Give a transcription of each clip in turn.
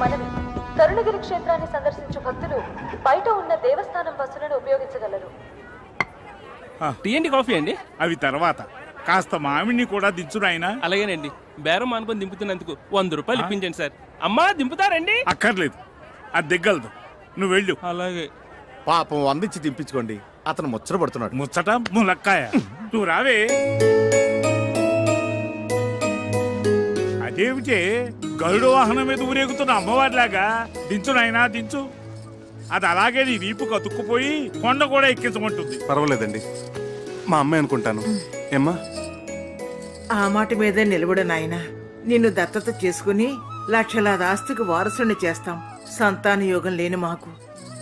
మనవి. కరుణగిరి క్షేత్రాన్ని సందర్శించు భక్తులు బయట ఉన్న దేవస్థానం బస్సులను ఉపయోగించగలరు. టీ అండి, కాఫీ అండి? అవి తర్వాత. కాస్త మామిడిని కూడా దించు నాయనా. అలాగేనండి. బేరం అనుకుని దింపుతున్నందుకు 100 రూపాయలు ఇప్పించండి సార్. అమ్మా దింపుతారండి? అక్కర్లేదు, అది దిగ్గలదు. నువ్వు వెళ్ళు. అలాగే. పాపం అందించి దింపించుకోండి, అతను ముచ్చట పడుతున్నాడు. ముచ్చట ములక్కాయ. నువ్వు రావే. అదేమిటే గరుడు వాహనం మీద ఊరేగుతున్న అమ్మవారిలాగా? దించు నాయనా, దించు. అది అలాగే నీ వీపుకు అతుక్కుపోయి కొండ కూడా ఎక్కించమంటుంది. పర్వాలేదండి, మా అమ్మాయి అనుకుంటాను. ఏమ్మా? ఆ మాట మీదే నిలబడు నాయనా. నిన్ను దత్తత చేసుకుని లక్షలాది ఆస్తికి వారసుని చేస్తాం. సంతాన యోగం లేని మాకు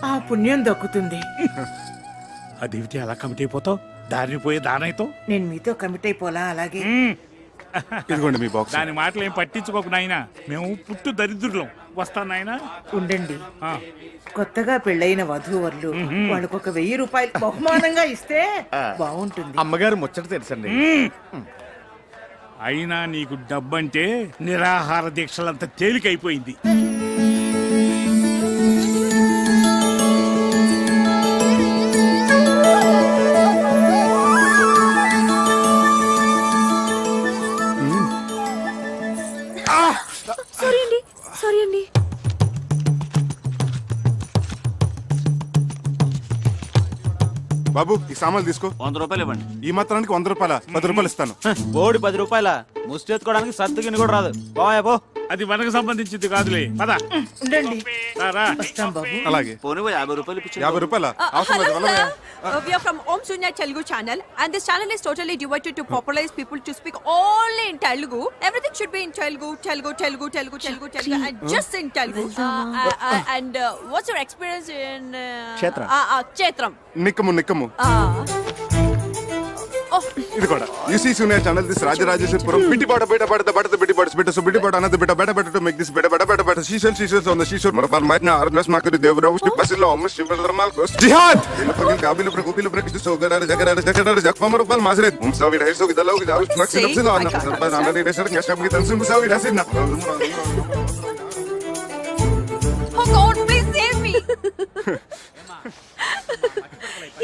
ఆ పుణ్యం దక్కుతుంది. అదేమిటి అలా కమిటీ అయిపోతావు? దారిని పోయే దానైతో నేను మీతో కమిట్ అయిపోలా. అలాగే ఇదిగోండి మీ బాక్స్. దాని మాటలు ఏం పట్టించుకోకు నాయనా. మేము పుట్టు దరిద్రులం. వస్తాను నాయనా. ఉండండి. ఆ. కొత్తగా పెళ్ళైన వధూవరులు వాళ్ళకొక 1000 రూపాయలు బహుమానంగా ఇస్తే బాగుంటుంది. అమ్మగారు ముచ్చట తెలుసండి. అయినా నీకు డబ్బంటే నిరాహార దీక్షలంత తేలికైపోయింది. సారీ అండి. బాబు, ఈ సామాన్లు తీసుకో. 100 రూపాయలు ఇవ్వండి. ఈ మాత్రానికి 100 రూపాయల? 10 రూపాయలు ఇస్తాను. బోడి 10 రూపాయల ముష్టెత్తుకోవడానికి సత్తుగిని కూడా రాదు. పో. అది మనకు సంబంధించింది కాదులే. పద. ఉండండి, రారా. వస్తాం బాబు. అలాగే. పోనీ 50 రూపాయలు ఇప్పించండి. 50 రూపాయల అవసరం లేదు. Hello, sir. We are from Om Sunya Telugu channel, and this channel is totally devoted to popularize people to speak only in Telugu. Everything should be in Telugu, and just in Telugu. And what's your experience in Kshetram. Kshetram? నిక్కము. ఇది కూడా యూసీ సూనియర్ channel this Rajarajeswarapuram బిటిపాట బయట బిటిపాట అన్నది బెట టు మేక్ దిస్ బెట సీసల్స్ ఆన్ ద సీసోర్ మరపల్ మైట్ నా ఆర్గ్లస్ మాకరి దేవరావు బసిలో అమ్మ శివధర్మాల్ జిహాద్ ఇలపగిల్ కాబిల్ ప్రకోపిల్ ప్రకిష్ సోగరార జగరార జక్ఫమర్ రూపాల్ మాసరే ముసవి రైసో గిదలో గిదావు స్ట్రక్చర్ అన్న సర్పంచ్ అన్న రేసర్ కెస్టమ్ కి తన్సు ముసవి రసిన. Oh God, please save me.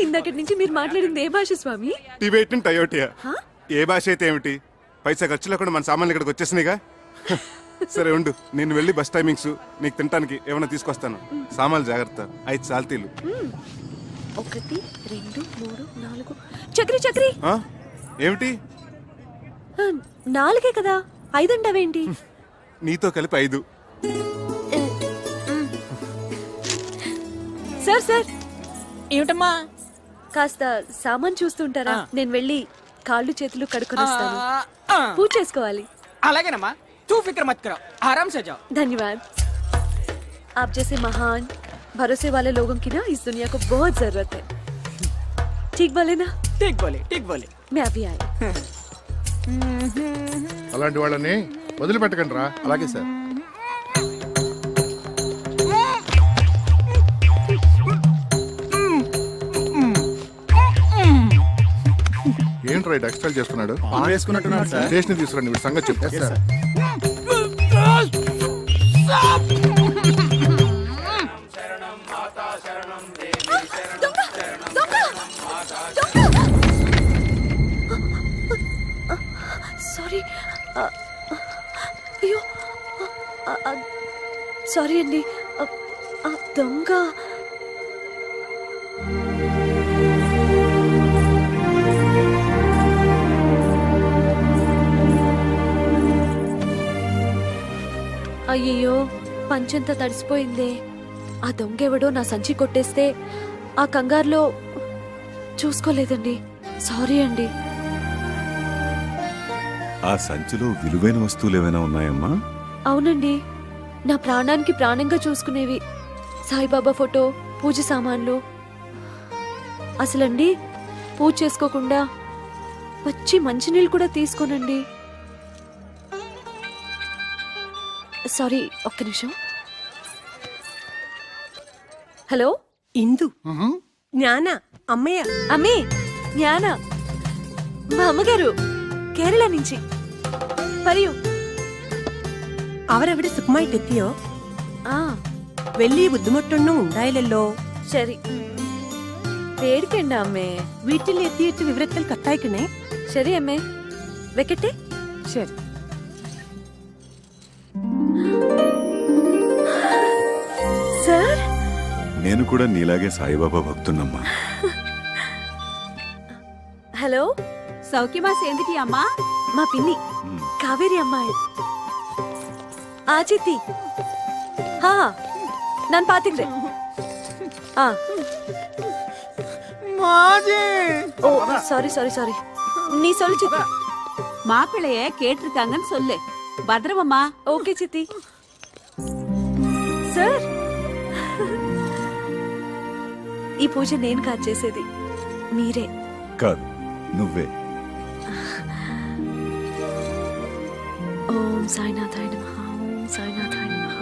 ఇందాకటి నుంచి మీరు మాట్లాడింది ఏ భాష స్వామి? టిబెటన్ టయోటియా. ఏ భాష అయితే ఏమిటి, పైసా ఖర్చు లేకుండా మన సామాన్లు ఇక్కడికి వచ్చేసినాయిగా. సరే ఉండు, నేను వెళ్ళి బస్ టైమింగ్స్ నీకు తినడానికి ఏమైనా తీసుకొస్తాను. సామాన్లు జాగ్రత్త. 5 సాల్తీలు. 1 2 3 4. చక్రి ఏమిటి? 4 కదా, 5 అంటావేంటి? నీతో కలిపి 5. సార్ ఏమిటమ్మా? కాస్త సామాన్ చూస్తుంటారా? నేను వెళ్ళి కాళ్ళు చేతులు కడుక్కొని వస్తాను. పూజ చేసుకోవాలి. అలాగేనమ్మా, తూ ఫిక్र मत करो, आराम से जाओ. धन्यवाद. आप जैसे महान भरोसे वाले लोगों की ना इस दुनिया को बहुत जरूरत है. ठीक बोले ना? ठीक बोले. मैं अभी आई. అలాంటి వాళ్ళని వదిలిపెట్టకండి రా. అలాగే సార్. ఏంట్రా ఎక్స్ట్రా చేస్తున్నాడు? వేసుకున్నట్టున్నాడు సార్. స్టేషన్ తీసుకురండి, వీడి సంగతి చెప్తా. సారీ. అయ్యో, సారీ అండి. దొంగ. అయ్యయ్యో, పంచంతా తడిసిపోయిందే. ఆ దొంగెవడో నా సంచి కొట్టేస్తే ఆ కంగారులో చూసుకోలేదండి. సారీ అండి. ఆ సంచిలో విలువైన వస్తువులు ఏమైనా ఉన్నాయమ్మా? అవునండి, నా ప్రాణానికి ప్రాణంగా చూసుకునేవి. సాయిబాబా ఫోటో, పూజ సామాన్లు. అసలండి పూజ చేసుకోకుండా వచ్చి మంచినీళ్ళు కూడా తీసుకోనండి. సారీ, ఒక్క నిమిషం. హలో, ఇందు, జ్ఞాన, అమ్మయ్య. అమ్మే, జ్ఞాన, మా అమ్మగారు കേരള నుంచి. പറയൂ. അവരവിടെ സുഖമായിട്ട് എത്തിയോ? ആ വലിയ ബുദ്ധിമുട്ടൊന്നും ഉണ്ടായില്ലല്ലോ. ശരി. പേടിക്കണ്ട അമ്മേ. വീട്ടിൽ എത്തിയിട്ട് വിവരത്തിൽ കത്തയക്കണേ. ശരി അമ്മേ, വെക്കട്ടെ. ശരി. సార్ నేను కూడా నీలాగే సాయిబాబా భక్తున్నమ్మా. హలో, సౌఖ్యమా సేందిటి అమ్మా? మా పిన్ని కావేరి అమ్మాయి. ఆచితి హా ನಾನು ಪಾತಿಗ್ರೆ. ಆ ஓ சாரி சாரி சாரி. நீ சொல்லு சித்தி. மாப்பிள்ளைய கேட்டிருக்காங்கன்னு சொல்லு. பத்திரமம்மா. ఓకే చిత్తి. సార్, ఈ పూజ నేను కాదు చేసేది, మీరే. కాదు, నువ్వే. ఓం సాయినాథాయ నమః. ఓం సాయినాథాయ నమః.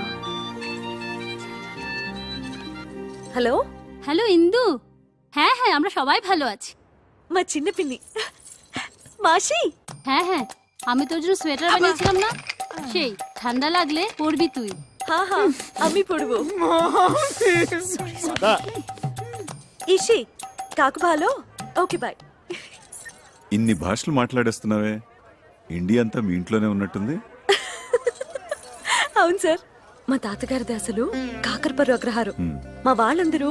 হ্যালো হ্যালো ইন্দু, হ্যাঁ হ্যাঁ আমরা সবাই ভালো আছি। মা চিన్న পিন্নি মাসি। হ্যাঁ হ্যাঁ আমি তোর জন্য সোয়েটার বানিয়েছিলাম না, সেই ঠান্ডা লাগলে পরবি তুই। হ্যাঁ হ্যাঁ আমি পড়বো। ఇషి కాకు భాలో. Okay bye. ఇన్ని భాషలు మాట్లాడేస్తున్నావే, ఇండియా అంతా మీ ఇంట్లోనే ఉన్నట్టుంది. అవును సార్, మా తాతగారిది అసలు కాకరపర్రు అగ్రహారం. మా వాళ్ళందరూ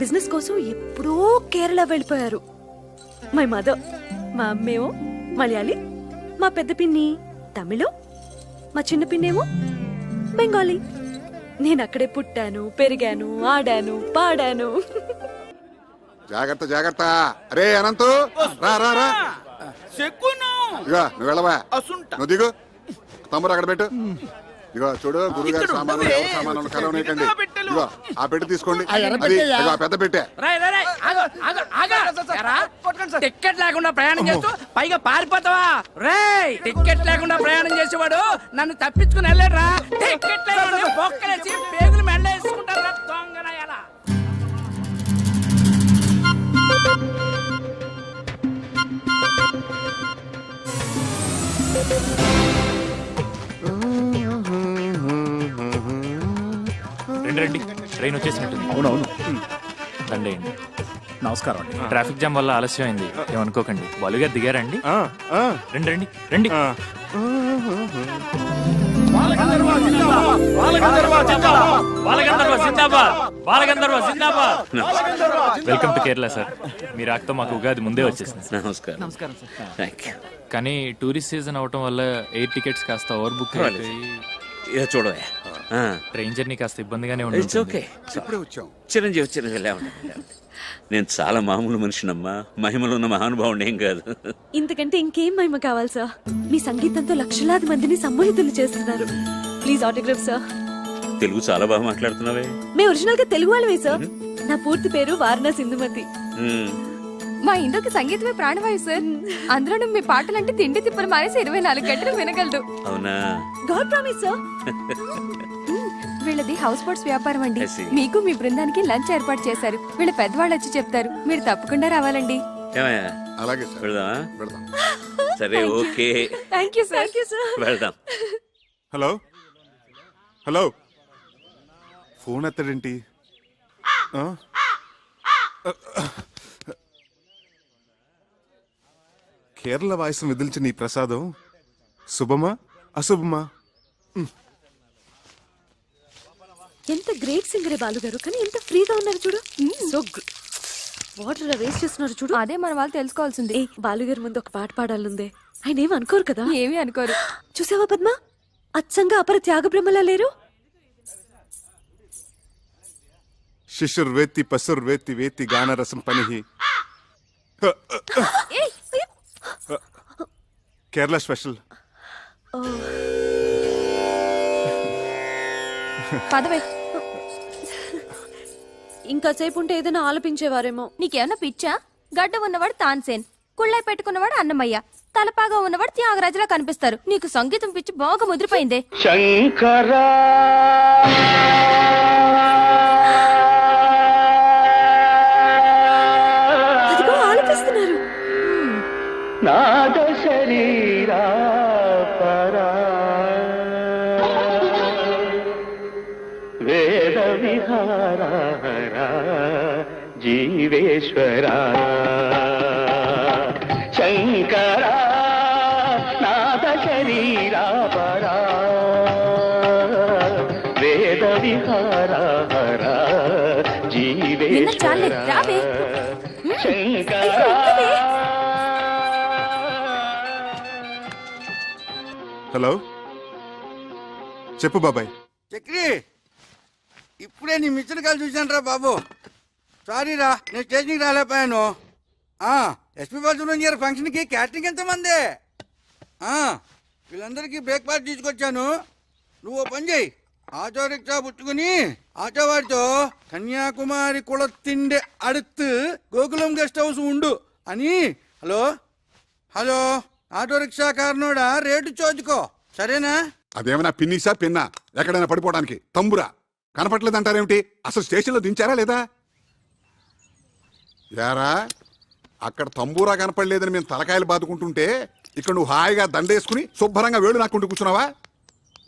బిజినెస్ కోసం ఎప్పుడో కేరళ వెళ్ళిపోయారు. మై మదర్, మా అమ్మేమో మలయాళీ, మా పెద్ద పిన్ని తమిళం, మా చిన్న పిన్నేమో బెంగాలీ. నేను అక్కడే పుట్టాను, పెరిగాను, ఆడాను, పాడాను. జాగ్రత్త జాగ్రత్త. అరే అనంతు, రా రా రా. ఇగో నువ్వు వెళ్ళవా, నువ్వు దిగు. తమ్ముడు అక్కడ పెట్టు. ఇగో చూడు, గురుగారి సామాను ఎవరి సామాను కలవనీయకండి. ఇగో ఆ పెట్టి తీసుకోండి. అది ఇగో ఆ పెద్ద పెట్టే. టికెట్ లేకుండా ప్రయాణం చేస్తూ పైగా పారిపోతావా? రేయ్, టికెట్ లేకుండా ప్రయాణం చేసేవాడు నన్ను తప్పించుకుని వెళ్ళాడురా. టికెట్ లేకుండా బొక్కలేసి పేగులు మెల్ల వేసుకుంటారు దొంగనయ్యాలా. రండి, ట్రైన్ వచ్చేసినట్టుంది. అవునవును. రండి. నమస్కారం అండి. ట్రాఫిక్ జామ్ వల్ల ఆలస్యం అయింది, ఏమనుకోకండి. బాలుగారు దిగారండి? రండి రండి రండి. Welcome to Kerala sir. మీ రాకతో మాకు ఉగాది ముందే వచ్చేసింది. నమస్కారం సార్. కానీ టూరిస్ట్ సీజన్ అవటం వల్ల ఎయిర్ టికెట్స్ కాస్త ఓవర్ బుక్ అయిపోయి చూడవే, ట్రైన్ జర్నీ కాస్త ఇబ్బందిగానే ఉంటుంది. ఇప్పుడే వచ్చాం. చిరంజీవి నేను చాలా మామూలు మనిషినమ్మా, మహిమలో ఉన్న మహానుభావుడు ఏం కాదు. ఇంతకంటే ఇంకేం మహిమ కావాలి సార్? మీ సంగీతంతో లక్షలాది మందిని సమ్మోహితులు చేస్తున్నారు. Please autograph sir. తెలుగు చాలా బాగా మాట్లాడుతున్నావే. మేము ఒరిజినల్ గా తెలుగు వాళ్ళమే సార్. నా పూర్తి పేరు వారణాసి ఇందుమతి. మా ఇందుకి సంగీతమే ప్రాణవాయు సార్. అందులోనూ మీ పాటలంటే తిండి తిప్పలు మానేసి 24 గంటలు వినగలడు. అవునా? God promise sir. వీళ్ళది హౌస్ బోట్స్ వ్యాపారం అండి. మీకు మీ బృందానికి లంచ్ ఏర్పాటు చేశారు. వీళ్ళ పెద్దవాళ్ళు వచ్చి చెప్తారు, మీరు తప్పకుండా రావాలండి. అలాగే సార్, వెళ్దామా? వెళ్దాం. సరే, ఓకే. Thank you sir. వెళ్దాం. హలో హలో, ఫోన్ ఎత్తడేంటి? కేరళ వాయిస్ విదిల్చిన ఈ ప్రసాదం శుభమా అశుభమా? ఎంత గ్రేట్ సింగరే బాలుగారు, కానీ ఎంత ఫ్రీగా ఉన్నారు చూడు. సో వాటర్ వేస్ట్ చేస్తున్నారు చూడు. అదే మన వాళ్ళు తెలుసుకోవాల్సింది. ఏ బాలుగారు ముందు ఒక పాట పాడాలందే. ఆయన ఏమి అనుకోరు కదా? ఏమీ అనుకోరు. చూసావా పద్మ, అచ్చంగా అపర త్యాగ బ్రహ్మలా లేరు. శిశుర్వేత్తి పశుర్వేత్తి వేత్తి గానరసం పనిహి. కేరళ స్పెషల్. పదవే. ఇంకా సేపు ఉంటే ఏదైనా ఆలపించేవారేమో. నీకేమన్నా పిచ్చా? గడ్డ ఉన్నవాడు తాన్సేన్, కుళ్ళై పెట్టుకున్నవాడు అన్నమయ్య, తలపాగా ఉన్నవాడు త్యాగరాజులా కనిపిస్తారు. నీకు సంగీతం పిచ్చి బాగా ముదిరిపోయిందే. శంకరా అదిగో ఆలపిస్తున్నారు. నాద శరీరా పరా వేద విహార జీవేశ్వర శంకర నాద శరీరాపరా వేద విహార నిన్న చాలే, రావే. శంకర హలో చెప్పు బాబాయ్. చక్రి ఇప్పుడే నీ మిక్చర్ కాల్ చూశాను రా బాబు. సారీ రా, నేను స్టేషన్కి రాలేకపోయాను. ఎస్పీ బాలసుబ్రహ్మణ్యం గారి ఫంక్షన్కి క్యాటరింగ్ ఎంతమంది? వీళ్ళందరికీ బ్రేక్ఫాస్ట్ తీసుకొచ్చాను. నువ్వు ఓ పని చేయి, ఆటో రిక్షా పుచ్చుకుని ఆటో వాడితో కన్యాకుమారి కుల తిండి అడుతు గోకులం గెస్ట్ హౌస్ ఉండు అని. హలో హలో ఆటో రిక్షా కారణోడా రేటు చోచుకో, సరేనా? అదేమైనా పిన్నిసా పిన్నా ఎక్కడైనా పడిపోవడానికి తంబురా కనపట్లేదంటారేమిటి? అసలు స్టేషన్లో దించారా లేదా? యారా అక్కడ తంబూరా కనపడలేదని మేము తలకాయలు బాదుకుంటుంటే ఇక్కడ నువ్వు హాయిగా దండేసుకుని శుభ్రంగా వేళ్ళు నాకుంటూ కూర్చున్నావా?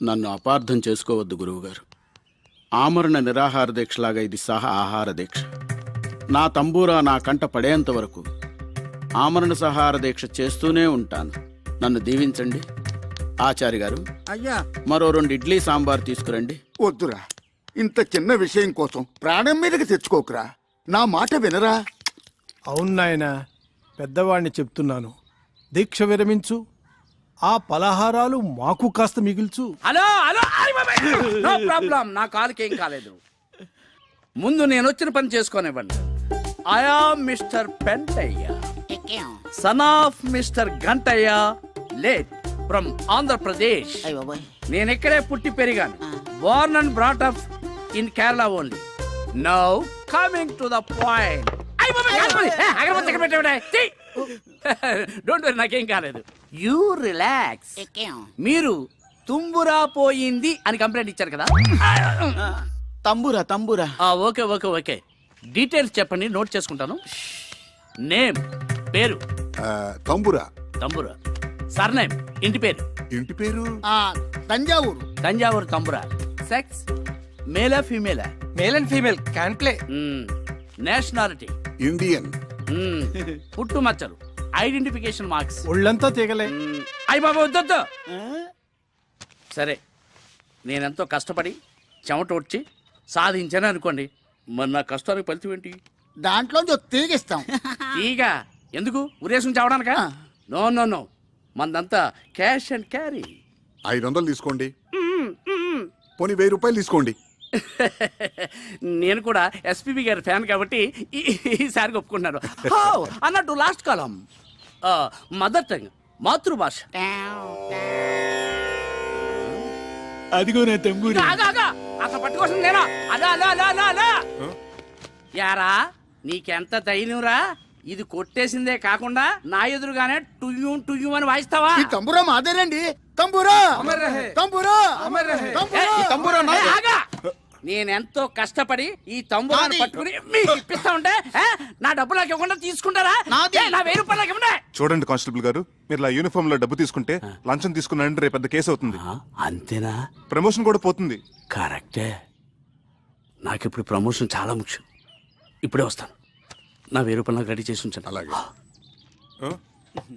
నన్ను అపార్థం చేసుకోవద్దు గురువుగారు. ఆమరణ నిరాహార దీక్షలాగా ఇది సహా ఆహార దీక్ష. నా తంబూరా నా కంట పడేంత వరకు ఆమరణ సహార దీక్ష చేస్తూనే ఉంటాను. నన్ను దీవించండి. ఆచారి గారు, అయ్యా మరో 2 ఇడ్లీ సాంబార్ తీసుకురండి. వద్దురా, ఇంత చిన్న విషయం కోసం ప్రాణం మీదకి తెచ్చుకోకురా. నా మాట వినరా? అవును నాయనా, పెద్దవాడిని చెప్తున్నాను. దీక్ష విరమించు, ఆ పలహారాలు మాకు కాస్త మిగిల్చు. హలో హలో, నో ప్రాబ్లం, నా కాలుకి ఏం కాలేదు. ముందు నేను వచ్చిన పని చేసుకోనివ్వండి. I am mister Pentayya, son of mister Gantayya, late from Andhra Pradesh. నేను ఇక్కడే పుట్టి పెరిగాను. Born and brought up in Kerala only. Now coming to the point. Don't worry, నాకేం కాలేదు. You relax. మీరు తుంబురా పోయింది అని కంప్లైంట్ ఇచ్చారు కదా? Tambura tambura. Okay okay okay, details చెప్పండి, నోట్ చేసుకుంటాను. నేమ్ పేరు? తంబురా. తంబురా. సర్నేమ్ ఇంటి పేరు? ఇంటి పేరు తంజావూరు. తంజావూరు తంబురా. సెక్స్ మేలా ఫీమేలా? Male and female can play. Nationality? Indian. పుట్టుమచ్చలు, ఐడెంటిఫికేషన్ మార్క్స్? ఒళ్ళంతా తీగలే. అయ్య బాబా వద్దొద్దు. సరే, నేనెంతో కష్టపడి చెమట వచ్చి సాధించాను అనుకోండి, మరి నా కష్టానికి ఫలితం ఏంటి? దాంట్లో తీగిస్తాం. ఈగ ఎందుకు ఉరేసం చావడానికా? నో నో నో, మందంతా క్యాష్ అండ్ క్యారీ. 500 తీసుకోండి, పోనీ 1000 రూపాయలు తీసుకోండి. నేను కూడా ఎస్పీబీ గారి ఫ్యాన్ కాబట్టి ఈసారి ఒప్పుకుంటున్నాను. అన్నట్టు లాస్ట్ కాలం మదర్ టంగ్, మాతృభాష. అదిగో నా తంబూరి. అసలు పట్టుకోసం నేనా? అలా అలా అలా అలా అలా. యారా నీకెంత ధైర్యంరా? ఇది కొట్టేసిందే కాకుండా నా ఎదురుగానే టుయ్యూ టుయ్యూ అని వాయిస్తావా? తంబురా మాదేనండి. తంబురా తంబురా ఆగా! నేనెంతో కష్టపడి ఈ తంబురాన్ని పట్టుకుని మీకు ఇప్పిస్తా ఉంటే నా డబ్బు నాకు ఇవ్వకుండా తీసుకుంటారా? నా 1000 రూపాయలు ఇవ్వండి. చూడండి కానిస్టేబుల్ గారు, మీరు యూనిఫామ్ లో డబ్బు తీసుకుంటే లంచం తీసుకున్నారంటే రేపు పెద్ద కేసు అవుతుంది. అంతేనా? ప్రమోషన్ కూడా పోతుంది. కరెక్టే. నాకు ఇప్పుడు ప్రమోషన్ చాలా ముఖ్యం. ఇప్పుడే వస్తాను. నా 1000 రూపాయలు నాకు రెడీ చేసి ఉంచాను. అలాగే.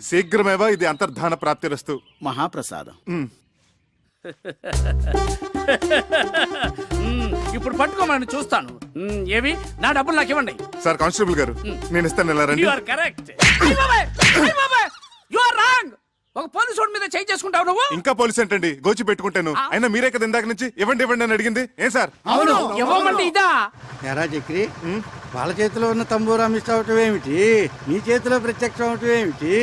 శీఘ్రమేవ ఇది అంతర్ధాన ప్రాప్తిరస్తు. మహాప్రసాదం. ఇప్పుడు పట్టుకోమని చూస్తాను. ఏవి నా డబ్బులు నాకు ఇవ్వండి. సార్ కానిస్టేబుల్ గారు, నేను ఇస్తాను. ఎలా రండి. You are correct. You are wrong. ఒక పోలీసు వాడి మీద చేయి చేసుకుంటావు నువ్వు. ఇంకా పోలీస్ ఏంటండి, గోచి పెట్టుకుంటాను. అయినా మీరే కదా ఇందాక నుంచి ఇవ్వండి ఇవ్వండి అని అడిగింది. ఏం సార్? అవును, ఇవ్వమంటే ఇదా? ఎరా చక్రి, వాళ్ళ చేతిలో ఉన్న తంబూరా మిస్ అవటం ఏమిటి? నీ చేతిలో ప్రత్యక్షం అవటం ఏమిటి?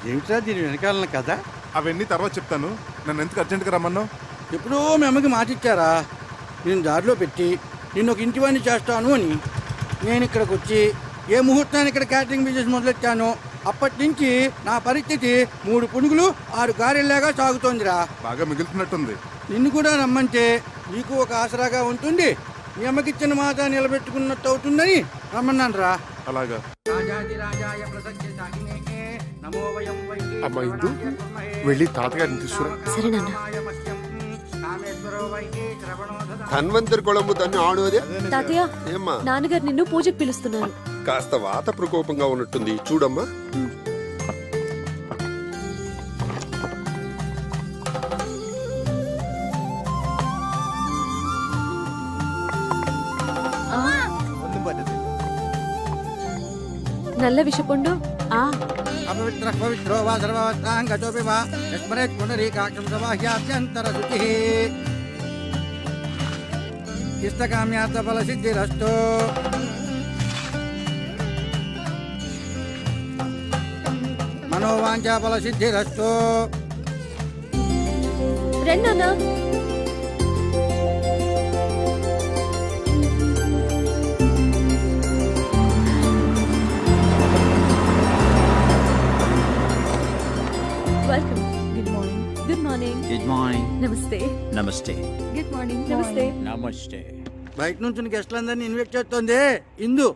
ఏమిట్రా దీని వెనకాలన కదా? అవన్నీ తర్వాత చెప్తాను. నన్ను ఎందుకు అర్జెంట్గా రమ్మన్నావు? ఎప్పుడో మీ అమ్మకి మాట ఇచ్చారా, నేను దారిలో పెట్టి నిన్ను ఒక ఇంటివాణ్ణి చేస్తాను అని. నేను ఇక్కడికి వచ్చి ఏ ముహూర్తాన్ని ఇక్కడ క్యాటరింగ్ బిజినెస్ మొదలెట్టాను, అప్పటి నుంచి నా పరిస్థితి 3 పునుగులు 6 గారెల్లాగా సాగుతోందిరా. బాగా మిగులుతున్నట్టుంది. నిన్ను కూడా రమ్మంటే నీకు ఒక ఆసరాగా ఉంటుంది, మీ అమ్మకిచ్చిన మాట నిలబెట్టుకున్నట్టు అవుతుందని రమ్మన్నాను రా. అలాగా. అమ్మా ఇందు, వెళ్ళి తాతగారిని తీసుకురా. సరే నాన్న. ధన్వంతరి కొళంబు తన్ని ఆడోదే తాతయ్య ఏమ్మా నాన్నగారు నిన్ను పూజకు పిలుస్తున్నారు. కాస్త వాత ప్రకోపంగా ఉన్నట్టుంది చూడమ్మా. నల్ల విషపండు. అపవిత్ర పవిత్రో వా సర్వవత్తాంగతోపి వా యస్మరేత్ పునరీకాక్షం సబాహ్యాభ్యంతర శుచిః. ఇష్టకామ్యార్థ ఫల సిద్ధిరస్తు. మనోవాంఛా ఫల సిద్ధిరస్తు. రెండన్నా. Welcome. Good morning. Good morning. Good morning. నమస్తే. నమస్తే. Good morning. నమస్తే. నమస్తే. బయట నుంచి గెస్టులందరినీ ఇన్వైట్ చేస్తుంది ఇందు.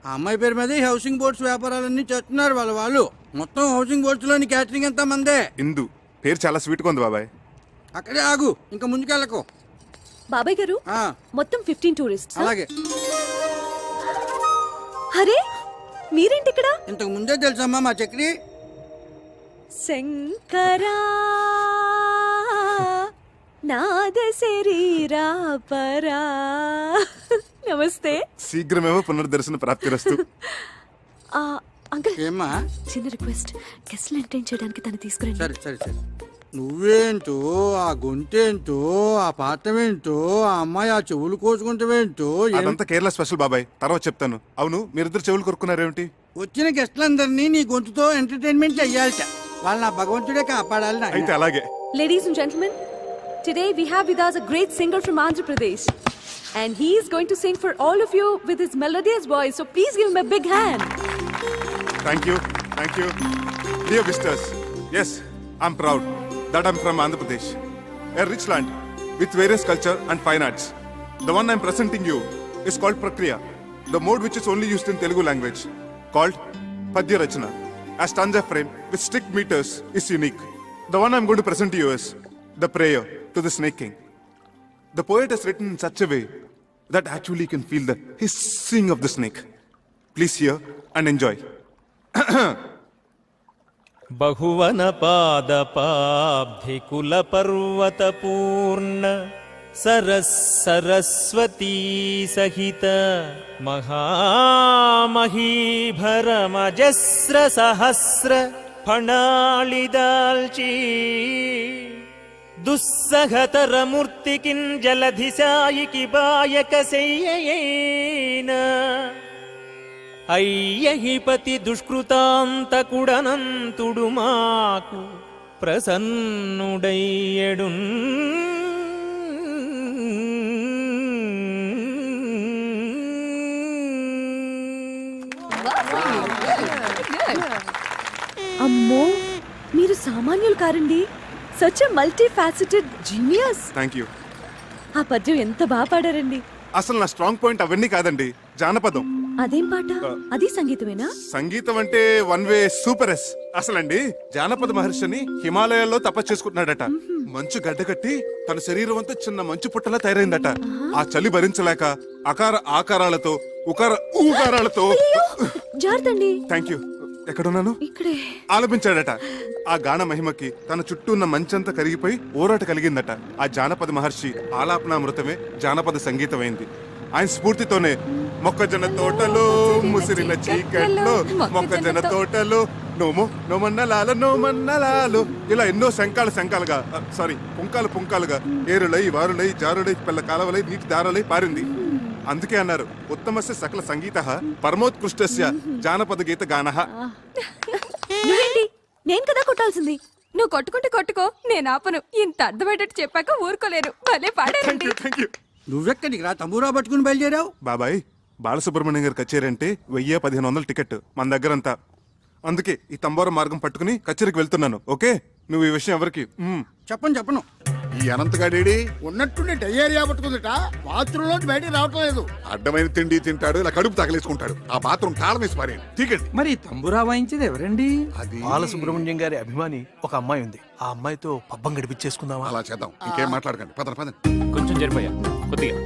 ఆ అమ్మాయి పేరు మీద ఈ హౌసింగ్ బోర్డ్స్ వ్యాపారాలన్నీ చేస్తున్నారు వాళ్ళు. మొత్తం హౌసింగ్ బోర్డ్స్ లోని క్యాటరింగ్ అంతా మందే. ఇందు పేరు చాలా స్వీట్ గా ఉంది బాబాయ్. అక్కడే ఆగు, ఇంకా ముందుకెళ్ళకు. బాబాయ్ గారు ఆ, మొత్తం 15 టూరిస్ట్స్. అలాగే. అరే మీరేంటి ఇక్కడ? ఇంతకు ముందే తెలుసమ్మా మా చక్రి. శంకరా నాద శరీరా పరా. నమస్తే. శీఘ్రమేమో పునర్దర్శన ప్రాప్తిరస్తు. అంకుల్ ఏమ్మా? చిన్న రిక్వెస్ట్, గెస్ట్లు ఎంటర్టైన్ చేయడానికి తను తీసుకురండి. సరే సరే సరే. నువ్వేంటో, ఆ గొంతేంటో, ఆ పాఠమేంటో, ఆ అమ్మాయి ఆ చెవులు కోసుకుంటావేంటో. అదంతా కేరళ స్పెషల్ బాబాయ్, తర్వాత చెప్తాను. అవును మీరిద్దరు చెవులు కొరుకున్నారేమిటి? వచ్చిన గెస్టులందరినీ నీ గొంతుతో ఎంటర్టైన్మెంట్ చెయ్యాలట. వాళ్ళు నా భగవంతుడే కాపాడాలి నాయనా. అయితే అలాగే. Ladies and gentlemen, today we have with us a great singer from Andhra Pradesh. And he is going to sing for all of you with his melodious voice. So please give him a big hand. Thank you. Thank you. Dear visitors, yes, I'm proud that I'm from Andhra Pradesh, a rich land with various culture and fine arts. The one I'm presenting you is called Prakriya, the mode which is only used in Telugu language, called Padya Rachana. A stanza frame with strict meters is unique. The one I'm going to present to you is the prayer to the Snake King. The poet has written in such a way that actually you can feel the hissing of the snake. Please hear and enjoy. బహువన పాదపాబ్ధి కుల పర్వత పూర్ణ సరస్వతీ సహిత మహామహీభరమజస్ర సహస్ర ఫణాళిదాల్చీ దుస్సహతర మూర్తికిన్ జలధిశాయికి బాయక శయ్యయేన అయ్యహిపతి దుష్కృతాంతకుడనంతుడు మాకు ప్రసన్నుడయ్యడున్. అమ్మో, మీరు సామాన్యులు కారండి. Such a multi faceted genius. Thank you. ఆ పద్యం ఎంత బాగా పాడారండి. అసలు నా స్ట్రాంగ్ పాయింట్ అవన్నీ కాదండి, జానపదం. అదేం పాట? అది సంగీతమేనా? సంగీతం అంటే వన్ వే సూపర్ ఎస్. అసలండి జానపద మహర్షిని హిమాలయాల్లో తపస్సు చేసుకుంటున్నాడట. మంచు గడ్డకట్టి తన శరీరం అంతా చిన్న మంచు పుట్టలా తయారైందట. ఆ చలి భరించలేక అకార ఆకారాలతో ఉకార ఊకారాలతో జార్తండి. Thank you. ఎక్కడున్నాను? ఇక్కడే. ఆలపించాడట. ఆ గాన మహిమకి తన చుట్టూ ఉన్న మంచంతా కరిగిపోయి ఊరాట కలిగిందట. ఆ జానపద మహర్షి ఆలాపనామృతమే జానపద సంగీతమైంది. ఆయన స్ఫూర్తితోనే మొక్కజొన్న తోటలో ముసిరిన చీకట్లో మొక్కజొన్న తోటలో నోమో నోమన్నలాలో ఇలా ఎన్నో శంకాలుగా పుంకాలు పుంకాలుగా ఏరులై వారులై జారులై పిల్ల కాలవలై నీటి దారలై పారింది. అందుకే అన్నారు ఉత్తమస్య సకల సంగీత పరమోత్కృష్టస్య జానపద గీత గానః. నువ్వేంటి? నేను కదా కొట్టాల్సింది. నువ్వు కొట్టుకుంటే కొట్టుకో, నేను ఆపను. ఇంత అర్థమయ్యేటట్టు చెప్పాక ఊరుకోలేరు. భలే పాడారండి. Thank you. నువ్వెక్కడికి రా తమ్మురా పట్టుకుని బయలుదేరావు? బాబాయ్, బాలసుబ్రహ్మణ్యం గారి కచేరీ అంటే 1000-1500 టికెట్ మన దగ్గరంతా. అందుకే ఈ తంబోర మార్గం పట్టుకుని కచేరీకి వెళ్తున్నాను. ఓకే, నువ్వు ఈ విషయం ఎవరికి చెప్పను ఈ అనంతగాడేడి ఉన్నట్టుండి డయేరియా పట్టుకుందిట బాత్రూమ్ లో బయటికి రావటం లేదు. అడ్డమైన తిండి తింటాడు, ఇలా కడుపు తగలేసుకుంటాడు. ఆ బాత్రూమ్ తాళం వేసి పారేయండి. తీకండి. మరి తంబురా వాయించేది ఎవరండి? అది బాలసుబ్రహ్మణ్యం గారి అభిమాని ఒక అమ్మాయి ఉంది. ఆ అమ్మాయితో పబ్బం గడిపించేసుకుందామా? అలా చేద్దాం. ఇంకేం మాట్లాడకండి. పదండి పదండి. కొంచెం జరిపోయా కొద్దిగా.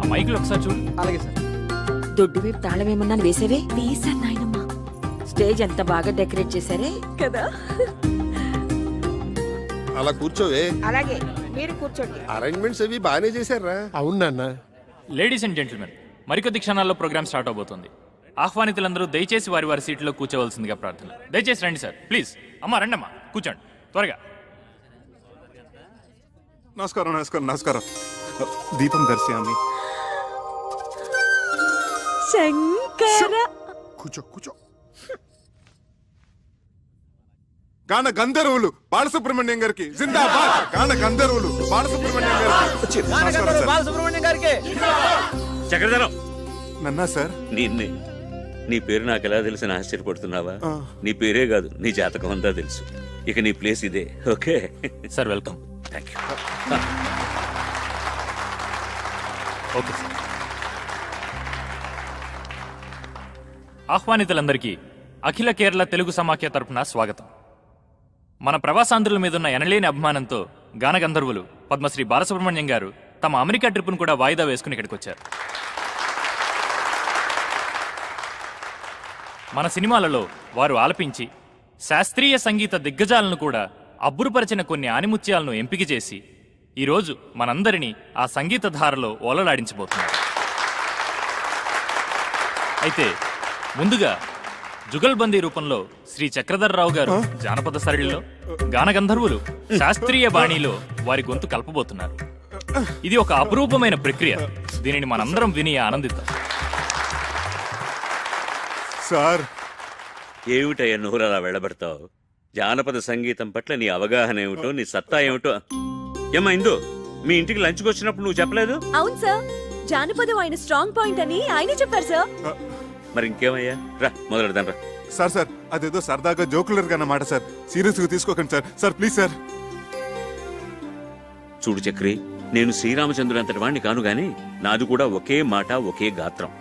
ఆ మైకులు ఒకసారి చూడు. అలాగే సార్. దొడ్డు వైపు తాళం ఏమన్నా వేసేవే? వేసాను నాయనమ్మా స్టేజ్ ఎంత బాగా డెకరేట్ చేశారే. కదా. అలా కూర్చోవే. అలాగే మీరు కూర్చోండి. అరేంజ్మెంట్స్ అవి బాగానే చేశారా? అవును నాన్న. లేడీస్ అండ్ జెంటిల్మెన్, మరికొద్ది క్షణాల్లో ప్రోగ్రామ్ స్టార్ట్ అవబోతుంది. ఆహ్వానితులందరూ దయచేసి వారి వారి సీట్లో కూర్చోవలసిందిగా ప్రార్థన. దయచేసి రండి సార్, ప్లీజ్. అమ్మా రండమ్మా, కూర్చోండి త్వరగా. నమస్కారం నమస్కారం నమస్కారం. దీపం దర్శయామి. శంకర. కూర్చో కూర్చో. గాన గంధర్వులు బాలసుబ్రహ్మణ్యం గారికి జిందాబాద్. గాన గంధర్వులు బాలసుబ్రహ్మణ్యం గారికి. బాలసుబ్రహ్మణ్యం గారికి. చక్రధరం, నన్నా సార్? నిన్నే. నీ పేరు నాకు ఎలా తెలిసిన ఆశ్చర్యపడుతున్నావా? నీ పేరే కాదు, నీ జాతకం అంతా తెలుసు. ఇక నీ ప్లేస్ ఇదే. Okay sir welcome. Thank you. Okay sir. ఆహ్వానితులందరికీ అఖిల కేరళ తెలుగు సమాఖ్య తరపున స్వాగతం. మన ప్రవాసాంధ్రుల మీదున్న ఎనలేని అభిమానంతో గానగంధర్వులు పద్మశ్రీ బాలసుబ్రహ్మణ్యం గారు తమ అమెరికా ట్రిప్ను కూడా వాయిదా వేసుకుని ఇక్కడికి వచ్చారు. మన సినిమాలలో వారు ఆలపించి శాస్త్రీయ సంగీత దిగ్గజాలను కూడా అబ్బురుపరిచిన కొన్ని ఆనిముత్యాలను ఎంపిక చేసి ఈరోజు మనందరినీ ఆ సంగీత ధారలో ఓలలాడించబోతున్నారు. అయితే ముందుగా జుగల్బందీ రూపంలో శ్రీ చక్రధర్రావు గారు జానపద సరళిలో, గానగంధర్వులు శాస్త్రీయ బాణీలో వారి గొంతు కలపబోతున్నారు. ఇది ఒక అపురూపమైన ప్రక్రియ. దీనిని మనందరం విని ఆనందిద్దాం. సార్, ఏమిటయ్యా నోరు అలా వెళ్ళబడతావు? జానపద సంగీతం పట్ల నీ అవగాహన ఏమిటో, నీ సత్తా ఏమిటో. ఏమ్మా ఇందు, మీ ఇంటికి లంచ్కి వచ్చినప్పుడు నువ్వు చెప్పలేదు? అవును సార్, జానపదం ఆయన స్ట్రాంగ్ పాయింట్ అని ఆయనే చెప్పారు సార్. మరి ఇంకేమయ్యా, రా మొదలెడదాం రా. సార్ సార్ అదేదో సరదాగా జోకులర్ అన్నమాట సార్. సీరియస్ గా తీసుకోకండి సార్. Sir please sir. చూడు చక్రి, నేను శ్రీరామచంద్రుడు అంతటి వాణ్ణి కాను గాని నాది కూడా ఒకే మాట ఒకే గాత్రం.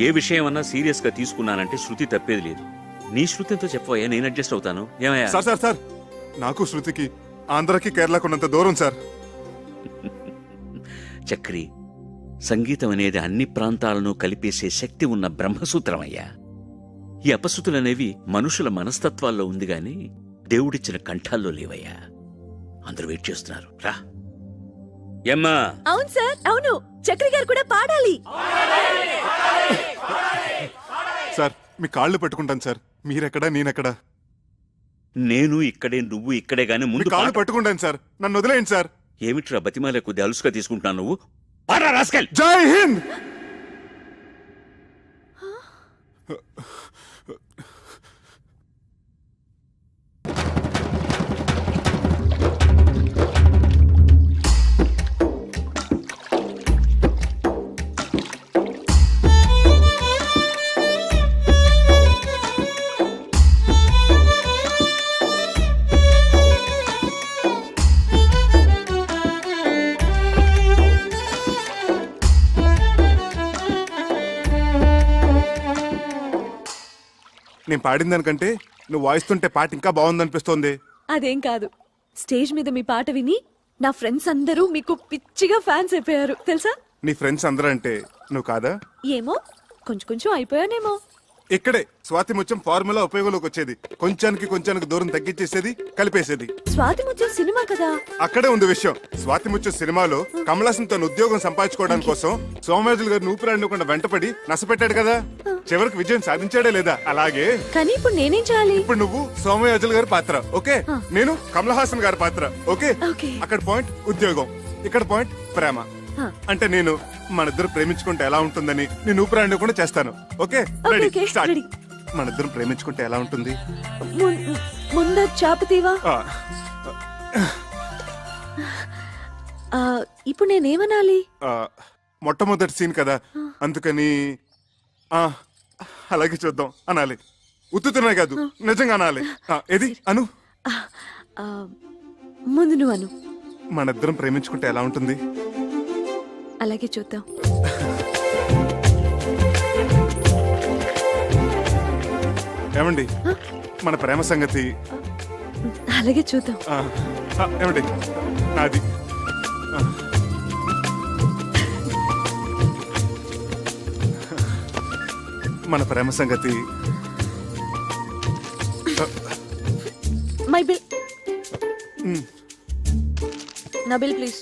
ఏ విషయం అన్నా సీరియస్ గా తీసుకున్నానంటే శృతి తప్పేది లేదు. నీ శృతితో చెప్పవయ్యా, నేను అడ్జస్ట్ అవుతాను. ఏమయ్యా? సార్ సార్ సార్ నాకు శృతికి ఆంధ్రాకి కేరళకు ఉన్నంత దూరం సార్. చక్రి, సంగీతం అనేది అన్ని ప్రాంతాలను కలిపేసే శక్తి ఉన్న బ్రహ్మసూత్రమయ్యా. ఈ అపశృతులనేవి మనుషుల మనస్తత్వాల్లో ఉంది గాని దేవుడిచ్చిన కంఠాల్లో లేవయ్యా. అందరూ వెయిట్ చేస్తున్నారు, రా. ఏమ్మా? అవును సార్, అవును. చక్రి గారు కూడా పాడాలి. సార్ మీ కాళ్ళు పట్టుకుంటాను సార్. మీరెక్కడా నేనెక్కడా? నేను ఇక్కడే, నువ్వు ఇక్కడే గాని మీ ముందు కాళ్ళు పట్టుకుంటాను సార్. నన్ను వదిలేయండి సార్. ఏమిట్రా బతిమాలే కొద్ది అలుసుగా తీసుకుంటున్నావు నువ్వు? పాడరా రాస్కెల్. జై హింద్. నేను పాడిన దానికంటే నువ్వు వాయిస్తుంటే పాట ఇంకా బాగుందనిపిస్తోంది. అదేం కాదు, స్టేజ్ మీద మీ పాట విని నా ఫ్రెండ్స్ అందరూ మీకు పిచ్చిగా ఫ్యాన్స్ అయిపోయారు తెలుసా? నీ ఫ్రెండ్స్ అందరూ అంటే నువ్వు కాదా? ఏమో, కొంచెం కొంచెం అయిపోయానేమో. ఇక్కడే స్వాతి ముత్యం ఫార్ములా ఉపయోగంలోకి వచ్చేది. కొంచానికి దూరం తగ్గించేసేది, కలిపేసేది. స్వాతి ముత్యం సినిమా కదా. అక్కడే ఉంది విషయం. స్వాతి ముత్యం సినిమాలో కమలాసన్ తన ఉద్యోగం సంపాదించుకోవడానికి కోసం సోమరాజులు గారు ఊపిరాడకుండా వెంటపడి నష్టపెట్టాడు కదా. చివరికి విజయం సాధించాడే లేదా? అలాగే కానీ ఇప్పుడు నేనేం చేయాలి? ఇప్పుడు నువ్వు సోమయాజులు గారి పాత్ర, ఓకే? నేను కమల్ హాసన్ గారి పాత్ర, ఓకే? ఓకే. అక్కడ పాయింట్ ఉద్యోగం, ఇక్కడ పాయింట్ ప్రేమ. అంటే నేను మనిద్దరు ప్రేమించుకుంటే ఎలా ఉంటుందని నేను ఊపిరాడిని కూడా చేస్తాను, ఓకే? Ready, start. మనిద్దరం ప్రేమించుకుంటే ఎలా ఉంటుంది? ముందు చాపతీవా. ఇప్పుడు నేనేమనాలి? మొట్టమొదటి సీన్ కదా, అందుకని అలాగే చూద్దాం అనాలి. ఉత్తుతున్నాయి కాదు, నిజంగా అనాలి. ఏది అను? ముందు నువ్వు అను. మనిద్దరం ప్రేమించుకుంటే ఎలా ఉంటుంది? అలాగే చూద్దాం. ఏమండి మన ప్రేమ సంగతి? అలాగే చూద్దాం. ఏమండి నాది మన ప్రేమ సంగతి? My bill. నా బిల్ ప్లీజ్.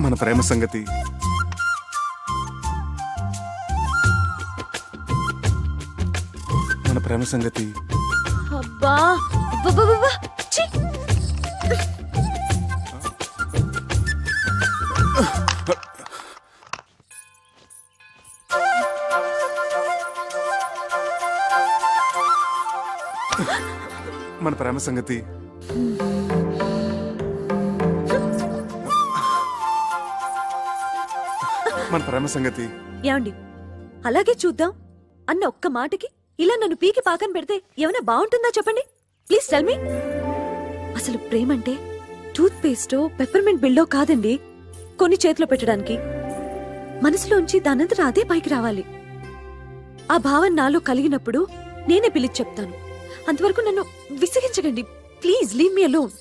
మన ప్రేమ సంగతి? మన ప్రేమ సంగతి? అబ్బా అబ్బబ్బబ్బబ్బా! ఛీ! మన ప్రేమ సంగతి? మన ప్రేమ సంగతి? ఏమండి అలాగే చూద్దాం అన్న ఒక్క మాటకి ఇలా నన్ను పీకి పాకం పెడితే ఏమైనా బాగుంటుందా చెప్పండి? Please tell me. అసలు ప్రేమంటే టూత్ పేస్టో పెప్పర్మెంట్ బిల్డో కాదండి. కొన్ని చేతిలో పెట్టడానికి మనసులోంచి దానంతట అదే పైకి రావాలి. ఆ భావన నాలో కలిగినప్పుడు నేనే పిలిచి చెప్తాను. అంతవరకు నన్ను విసిగించకండి. Please leave me alone.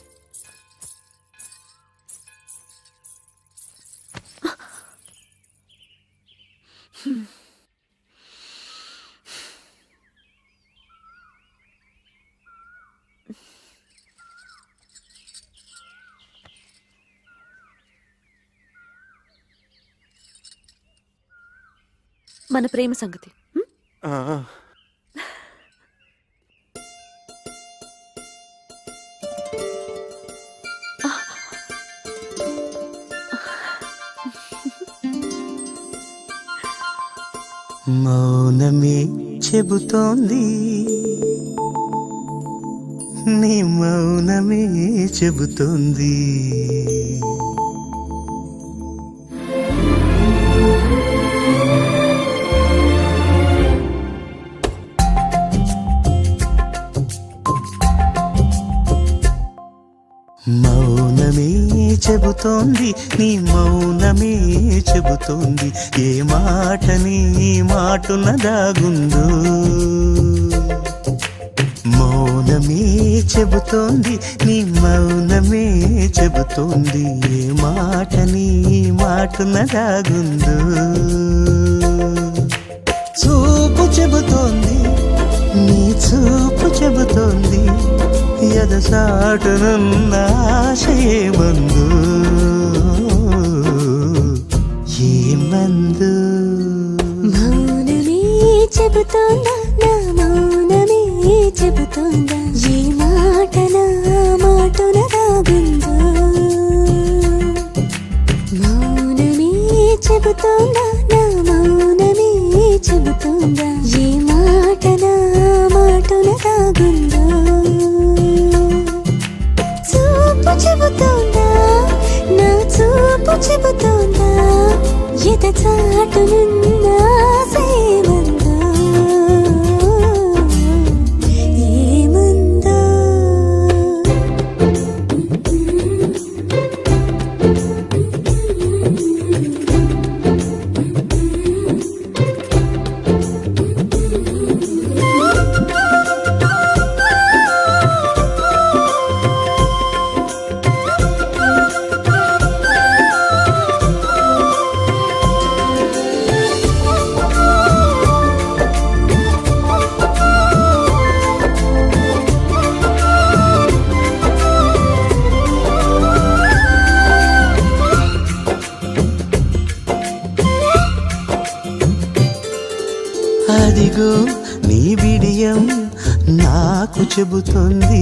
మన ప్రేమ సంగతి. మౌనమే చెబుతోంది, నీ మౌనమే చెబుతోంది. మౌనమే చెబుతోంది, నీ మౌనమే చెబుతోంది. ఏ మాట నీ మాటున దాగుందో. మౌనమే చెబుతోంది, నీ మౌనమే చెబుతోంది. ఏ మాట నీ మాటున దాగుందో. చూపు చెబుతోంది, నీ చూపు చెబుతోంది. ఎదసాటునున్న ఆశయమందు ఏమందు. మౌనమే చెబుతోందా, నా మౌనమే చెబుతోందా. ఏ మాట నా మాటున దాగుందో. మౌనమే చెబుతోందా, నా మౌనమే చెబుతోందా. ఏ మాట నా మాటున దాగుందో. చూపు చెబుతోందా, నా చూపు చెబుతోందా. ఎద చాటునున్న ఆశయమందో. ఏమందో. అదిగో నీ బిడియం నాకు చెబుతోంది.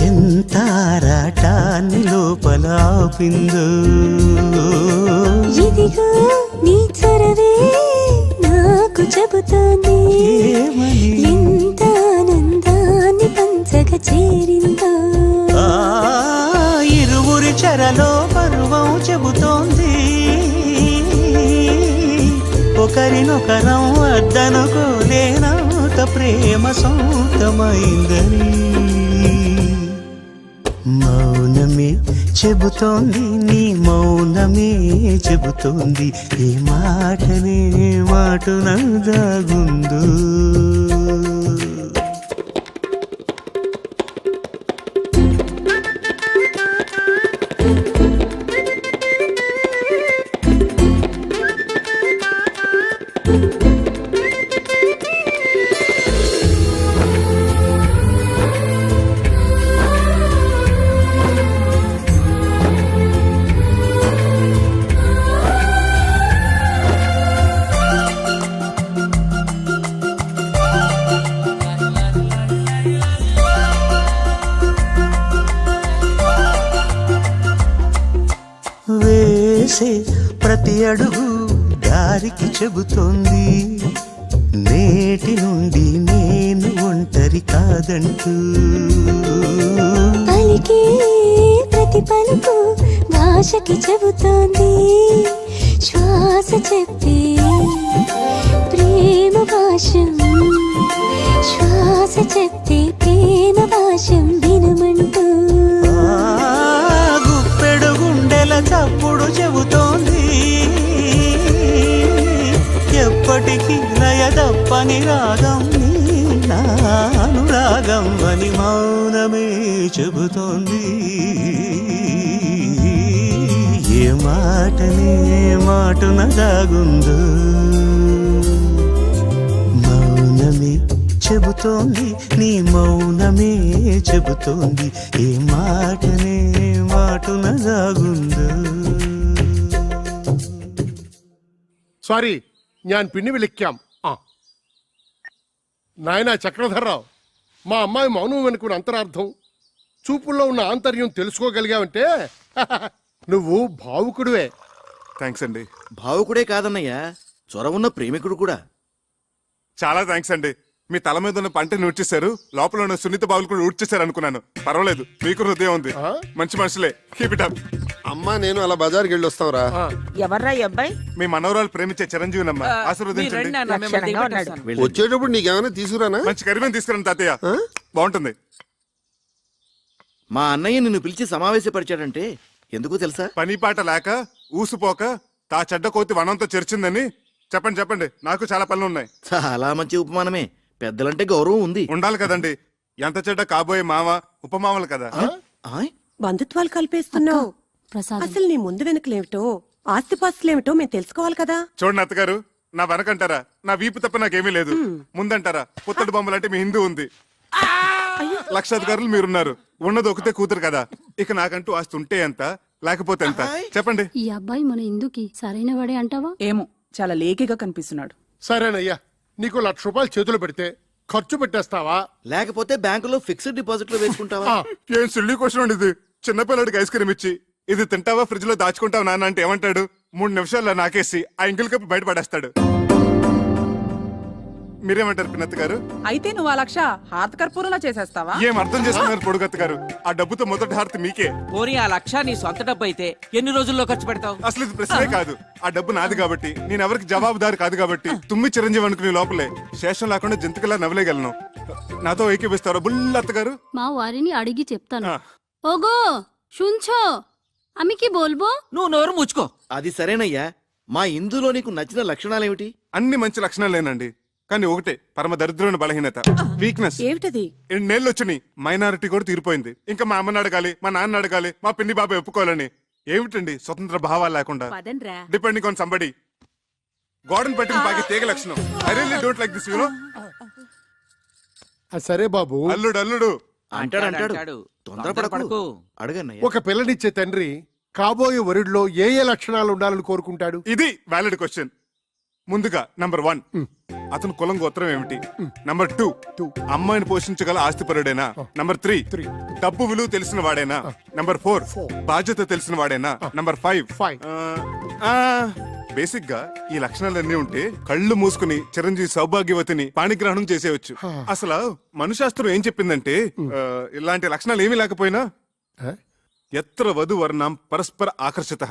ఎంత ఆరాటాన్ని లోపల ఆపిందో. ఇదిగో నీ చొరవే నాకు చెబుతోంది. ఎంత ఆనందాన్ని పంచగ చేరిందో. ఒకరినొకరం వద్దనుకోలేనంత ప్రేమ సొంతమైందని మౌనమే చెబుతోంది, నీ మౌనమే చెబుతోంది, ఏ మాటనే మాటున దాగుందో. వేసే ప్రతి అడుగు దారికి చెబుతోంది, నేటి నుండి నేను ఒంటరి కాదంటూ. పలికే ప్రతి పలుకు భాషకి చెబుతోంది, శ్వాస చెప్పే ప్రేమ భాషం, శ్వాస చెప్పే ప్రేమ భాషం వినమంటూ. గుప్పెడు గుండెల చప్పుడు చెబుతోంది, ఎప్పటికీ లయదప్పని రాగం నీ నానురాగం అని మౌనమే చెబుతోంది, ఏ మాటనే మాటున దాగుందో. మౌనమే చెబుతోంది, నీ మౌనమే చెబుతోంది, ఏ మాటనే మాటున దాగుందో. సారీ ഞാൻ പിന്നെ വിളിക്കാം. నాయన చక్రధర్రావు, మా అమ్మాయి మౌనం వెనుకున్న అంతరార్థం, చూపుల్లో ఉన్న ఆంతర్యం తెలుసుకోగలిగావంటే నువ్వు భావుకుడివే. థ్యాంక్స్ అండి. భావుకుడే కాదన్నయ్యా, చొరవున్న ప్రేమికుడు కూడా. చాలా థ్యాంక్స్ అండి. మీ తల మీద ఉన్న పంటని ఊడ్చేశారు, లోపల ఉన్న సున్నిత బావులు కూడా ఊడ్చేశారు అనుకున్నాను. పర్వాలేదు, మీకు హృదయం ఉంది, మంచి మనుషులే. Keep it up. అమ్మా నేను అలా బజార్కి వెళ్ళి వస్తావురా. ఎవర్రా ఈ అబ్బాయి? మీ మనవరాలు ప్రేమించే చిరంజీవినమ్మా, ఆశీర్వదించండి. వచ్చేటప్పుడు నీకేమైనా తీసుకురానా? మంచి కరిమేం తీసుకురండి తాతయ్య, బాగుంటుంది. మా అన్నయ్య నిన్ను పిలిచి సమావేశపరిచాడంటే ఎందుకు తెలుసా? పని పాట లేక ఊసుపోక తా చెడ్డ కోతి వనంతో చెరిచిందని చెప్పండి. చెప్పండి, నాకు చాలా పనులు ఉన్నాయి. చాలా మంచి ఉపమానమే, పెద్దలంటే గౌరవం ఉంది. ఉండాలి కదండి, ఎంత చెడ్డ కాబోయే మామ ఉపమామలు కదా. బంధుత్వాలు కలిపేస్తున్నావు. అసలు నీ ముందు వెనుకలేమిటో ఆస్తిపాస్తులేమిటో మేము తెలుసుకోవాలి కదా. చూడండి అత్తగారు, నా వెనకంటారా నా వీపు తప్ప నాకేమీ లేదు, ముందంటారా పుత్తడి బొమ్మలంటే మీ హిందూ ఉంది, లక్షాధికారులు మీరున్నారు, ఉన్నది ఒకతే కూతురు కదా. ఇక నాకంటూ ఆస్తి ఉంటే ఎంత, లేకపోతే ఎంత చెప్పండి. ఈ అబ్బాయి మన ఇందుకి సరైన వాడే అంటావా? ఏమో, చాలా లేకిగా కనిపిస్తున్నాడు. సరేనయ్యా, నీకు 1,00,000 రూపాయలు చేతులు పెడితే ఖర్చు పెట్టేస్తావా? లేకపోతే బ్యాంకులో ఫిక్స్డ్ డిపాజిట్ లో వేసుకుంటావా? ఏం సిల్లీ క్వశ్చన్ అండి ఇది. చిన్నపిల్లడికి ఐస్ క్రీమ్ ఇచ్చి ఇది తింటావా ఫ్రిడ్జ్ లో దాచుకుంటావా నాన్న అంటే ఏమంటాడు? 3 నిమిషాల్లో నాకేసి ఆ ఇంగిల్ కప్పు బయట పడేస్తాడు. మీరేమంటారు పిన్నత్త గారు? అయితే నువ్వు ఆ 1,00,000 హారత కర్పూరంలా చేసేస్తావా? ఏం అర్థం చేసుకున్నారు పొడుగత్త గారు? ఆ డబ్బుతో మొదటి హారతి మీకే. పోనీ ఆ 1,00,000 నీ సొంత డబ్బు అయితే ఎన్ని రోజుల్లో ఖర్చు పెడతావు? అసలు ఇది ప్రశ్నే కాదు. ఆ డబ్బు నాది కాబట్టి, నేను ఎవరికి జవాబుదారు కాదు కాబట్టి, తుమ్మి చిరంజీవి అనుకునే లోపలే శేషం లేకుండా జంతుకలా నవ్వలేగలను. నాతో ఏకీపిస్తారా బుల్లత్త గారు? మా వారిని అడిగి చెప్తాను. ఓగో শুনছো, আমি কি বলবো? నువ్వు నోరు ముచ్చుకో. అది సరేనయ్యా, మా ఇందులో నీకు నచ్చిన లక్షణాలేమిటి? అన్ని మంచి లక్షణాలేనండి, కానీ ఒకటే పరమ దరిద్రమైన బలహీనత, వీక్నెస్. ఏమిటది? 2 నెలలు వచ్చినాయి, మైనారిటీ కూడా తీరిపోయింది. ఇంకా మా అమ్మని అడగాలి, మా నాన్న అడగాలి, మా పిన్ని బాబాయ్ ఒప్పుకోవాలని. ఏమిటండి స్వతంత్ర భావాలు లేకుండా, డిపెండింగ్ ఆన్ సంబడి. గోడను పట్టిన బాగా తీగ లక్షణం. I really don't like this, you know. సరే బాబు, అల్లుడు అంటాడు. తొందరపడకు, అడగన్నయ్య. ఒక పిల్లనిచ్చే తండ్రి కాబోయే వరుడిలో ఏ ఏ లక్షణాలు ఉండాలని కోరుకుంటాడు? ఇది వ్యాలిడ్ క్వశ్చన్. ముందుగా నంబర్ 1, అతను కులం గోత్రం ఏమిటి? నంబర్ 2, అమ్మాయిని పోషించగల ఆస్తిపరుడేనా? నంబర్ 3, డబ్బు విలువ తెలిసిన వాడేనా? నంబర్ 4, బాధ్యత తెలిసిన వాడేనా? నంబర్ 5, బేసిక్ గా ఈ లక్షణాలన్నీ ఉంటే కళ్ళు మూసుకుని చిరంజీవి సౌభాగ్యవతిని పాణిగ్రహణం చేసేయచ్చు. అసలు మనుశాస్త్రం ఏం చెప్పిందంటే, ఇలాంటి లక్షణాలు ఏమీ లేకపోయినా ఎత్ర వధు వర్ణం పరస్పర ఆకర్షిత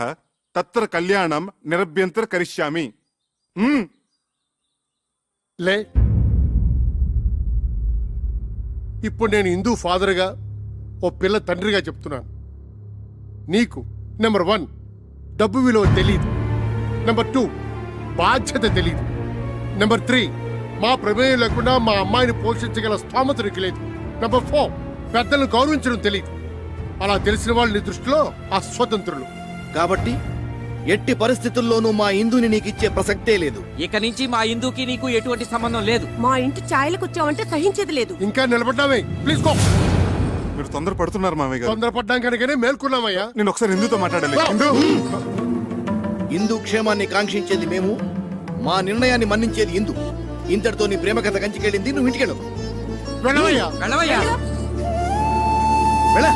తత్ర కళ్యాణం నిరభ్యంతర కరిష్యామి. లే. ఇప్పుడు నేను హిందూ ఫాదర్గా ఓ పిల్ల తండ్రిగా చెప్తున్నాను. నీకు నెంబర్ 1 డబ్బు విలువ తెలియదు. నెంబర్ 2 బాధ్యత తెలియదు. నెంబర్ 3 మా ప్రమేయం లేకుండా మా అమ్మాయిని పోషించగల స్థోమత నీకు లేదు. నెంబర్ 4 పెద్దలను గౌరవించడం తెలియదు. అలా తెలిసిన వాళ్ళు నీ దృష్టిలో అస్వతంత్రులు. కాబట్టి ఎట్టి పరిస్థితుల్లోనూ మా ఇందుని నీకు ఇచ్చే ప్రసక్తే లేదు. ఇక నుంచి మా ఇందుకి నీకు ఎటువంటి సంబంధం లేదు. మా ఇంటి ఛాయలకు వచ్చావంటే సహించేది లేదు. ఇంకా నిలబడ్డామే, ప్లీజ్ గో. మీరు తొందర పడుతున్నారు మామయ్య గారు. తొందరపడ్డాం కనుకనే మేల్కొన్నామయ్యా. నేను ఒకసారి హిందూతో మాట్లాడాలి. హిందూ ఇందు క్షేమాన్ని కాంక్షించేది మేము, మా నిర్ణయాన్ని మన్నించేది ఇందు. ఇంతటితో నీ ప్రేమ కథ కంచికెళ్ళింది. నువ్వు ఇంటికెళ్ళు. వెళ్ళవయ్యా. వెళ్ళవయ్యా. వెళ్ళ.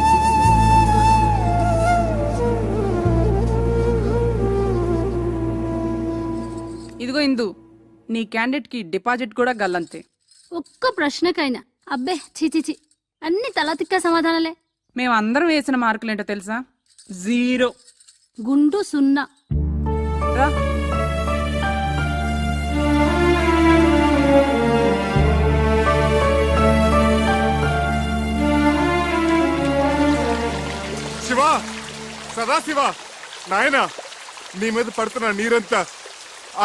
ఇదిగో ఇందు, నీ క్యాండిడేట్ కి డిపాజిట్ కూడా గల్లంతే. ఒక్క ప్రశ్నకైనా అబ్బే చిచిచి అన్ని తల తిక్క సమాధానాలే. మేమందరం వేసిన మార్కులేంటో తెలుసా? 0. గుండు 0. రా. శివ, సదాశివ, నాయనా, నీ మీద పడుతున్న నీరంతా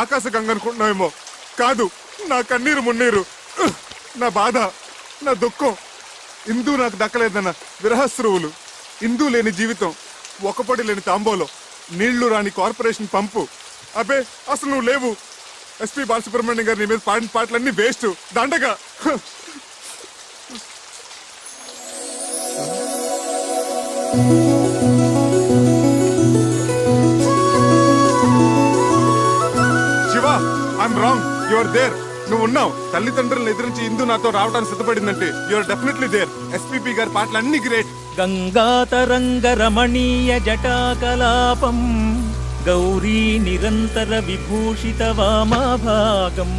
ఆకాశ గంగ అనుకుంటున్నావేమో. కాదు, నా కన్నీరు మున్నీరు, నా బాధ, నా దుఃఖం. ఇందు నాకు దక్కలేదన్న విరహస్రువులు, ఇందు లేని జీవితం, ఒకపడి లేని తాంబోలో, నీళ్లు రాని కార్పొరేషన్ పంపు. అబ్బే, అసలు నువ్వు లేవు. ఎస్పీ బాలసుబ్రహ్మణ్యం గారు నీ మీద పాడిన పాటలన్నీ వేస్ట్, దండగా. Shiva, I'm wrong. You are there. నువ్వు ఉన్నావు. తల్లిదండ్రులను ఎదిరించి ఇందు నాతో రావడానికి సిద్ధపడిందంటే you are definitely there. SPB గారి పాటలు అన్ని గ్రేట్. గంగాతరంగ రమణీయ జటాకలాపం గౌరీ నిరంతర విభూషిత వామభాగం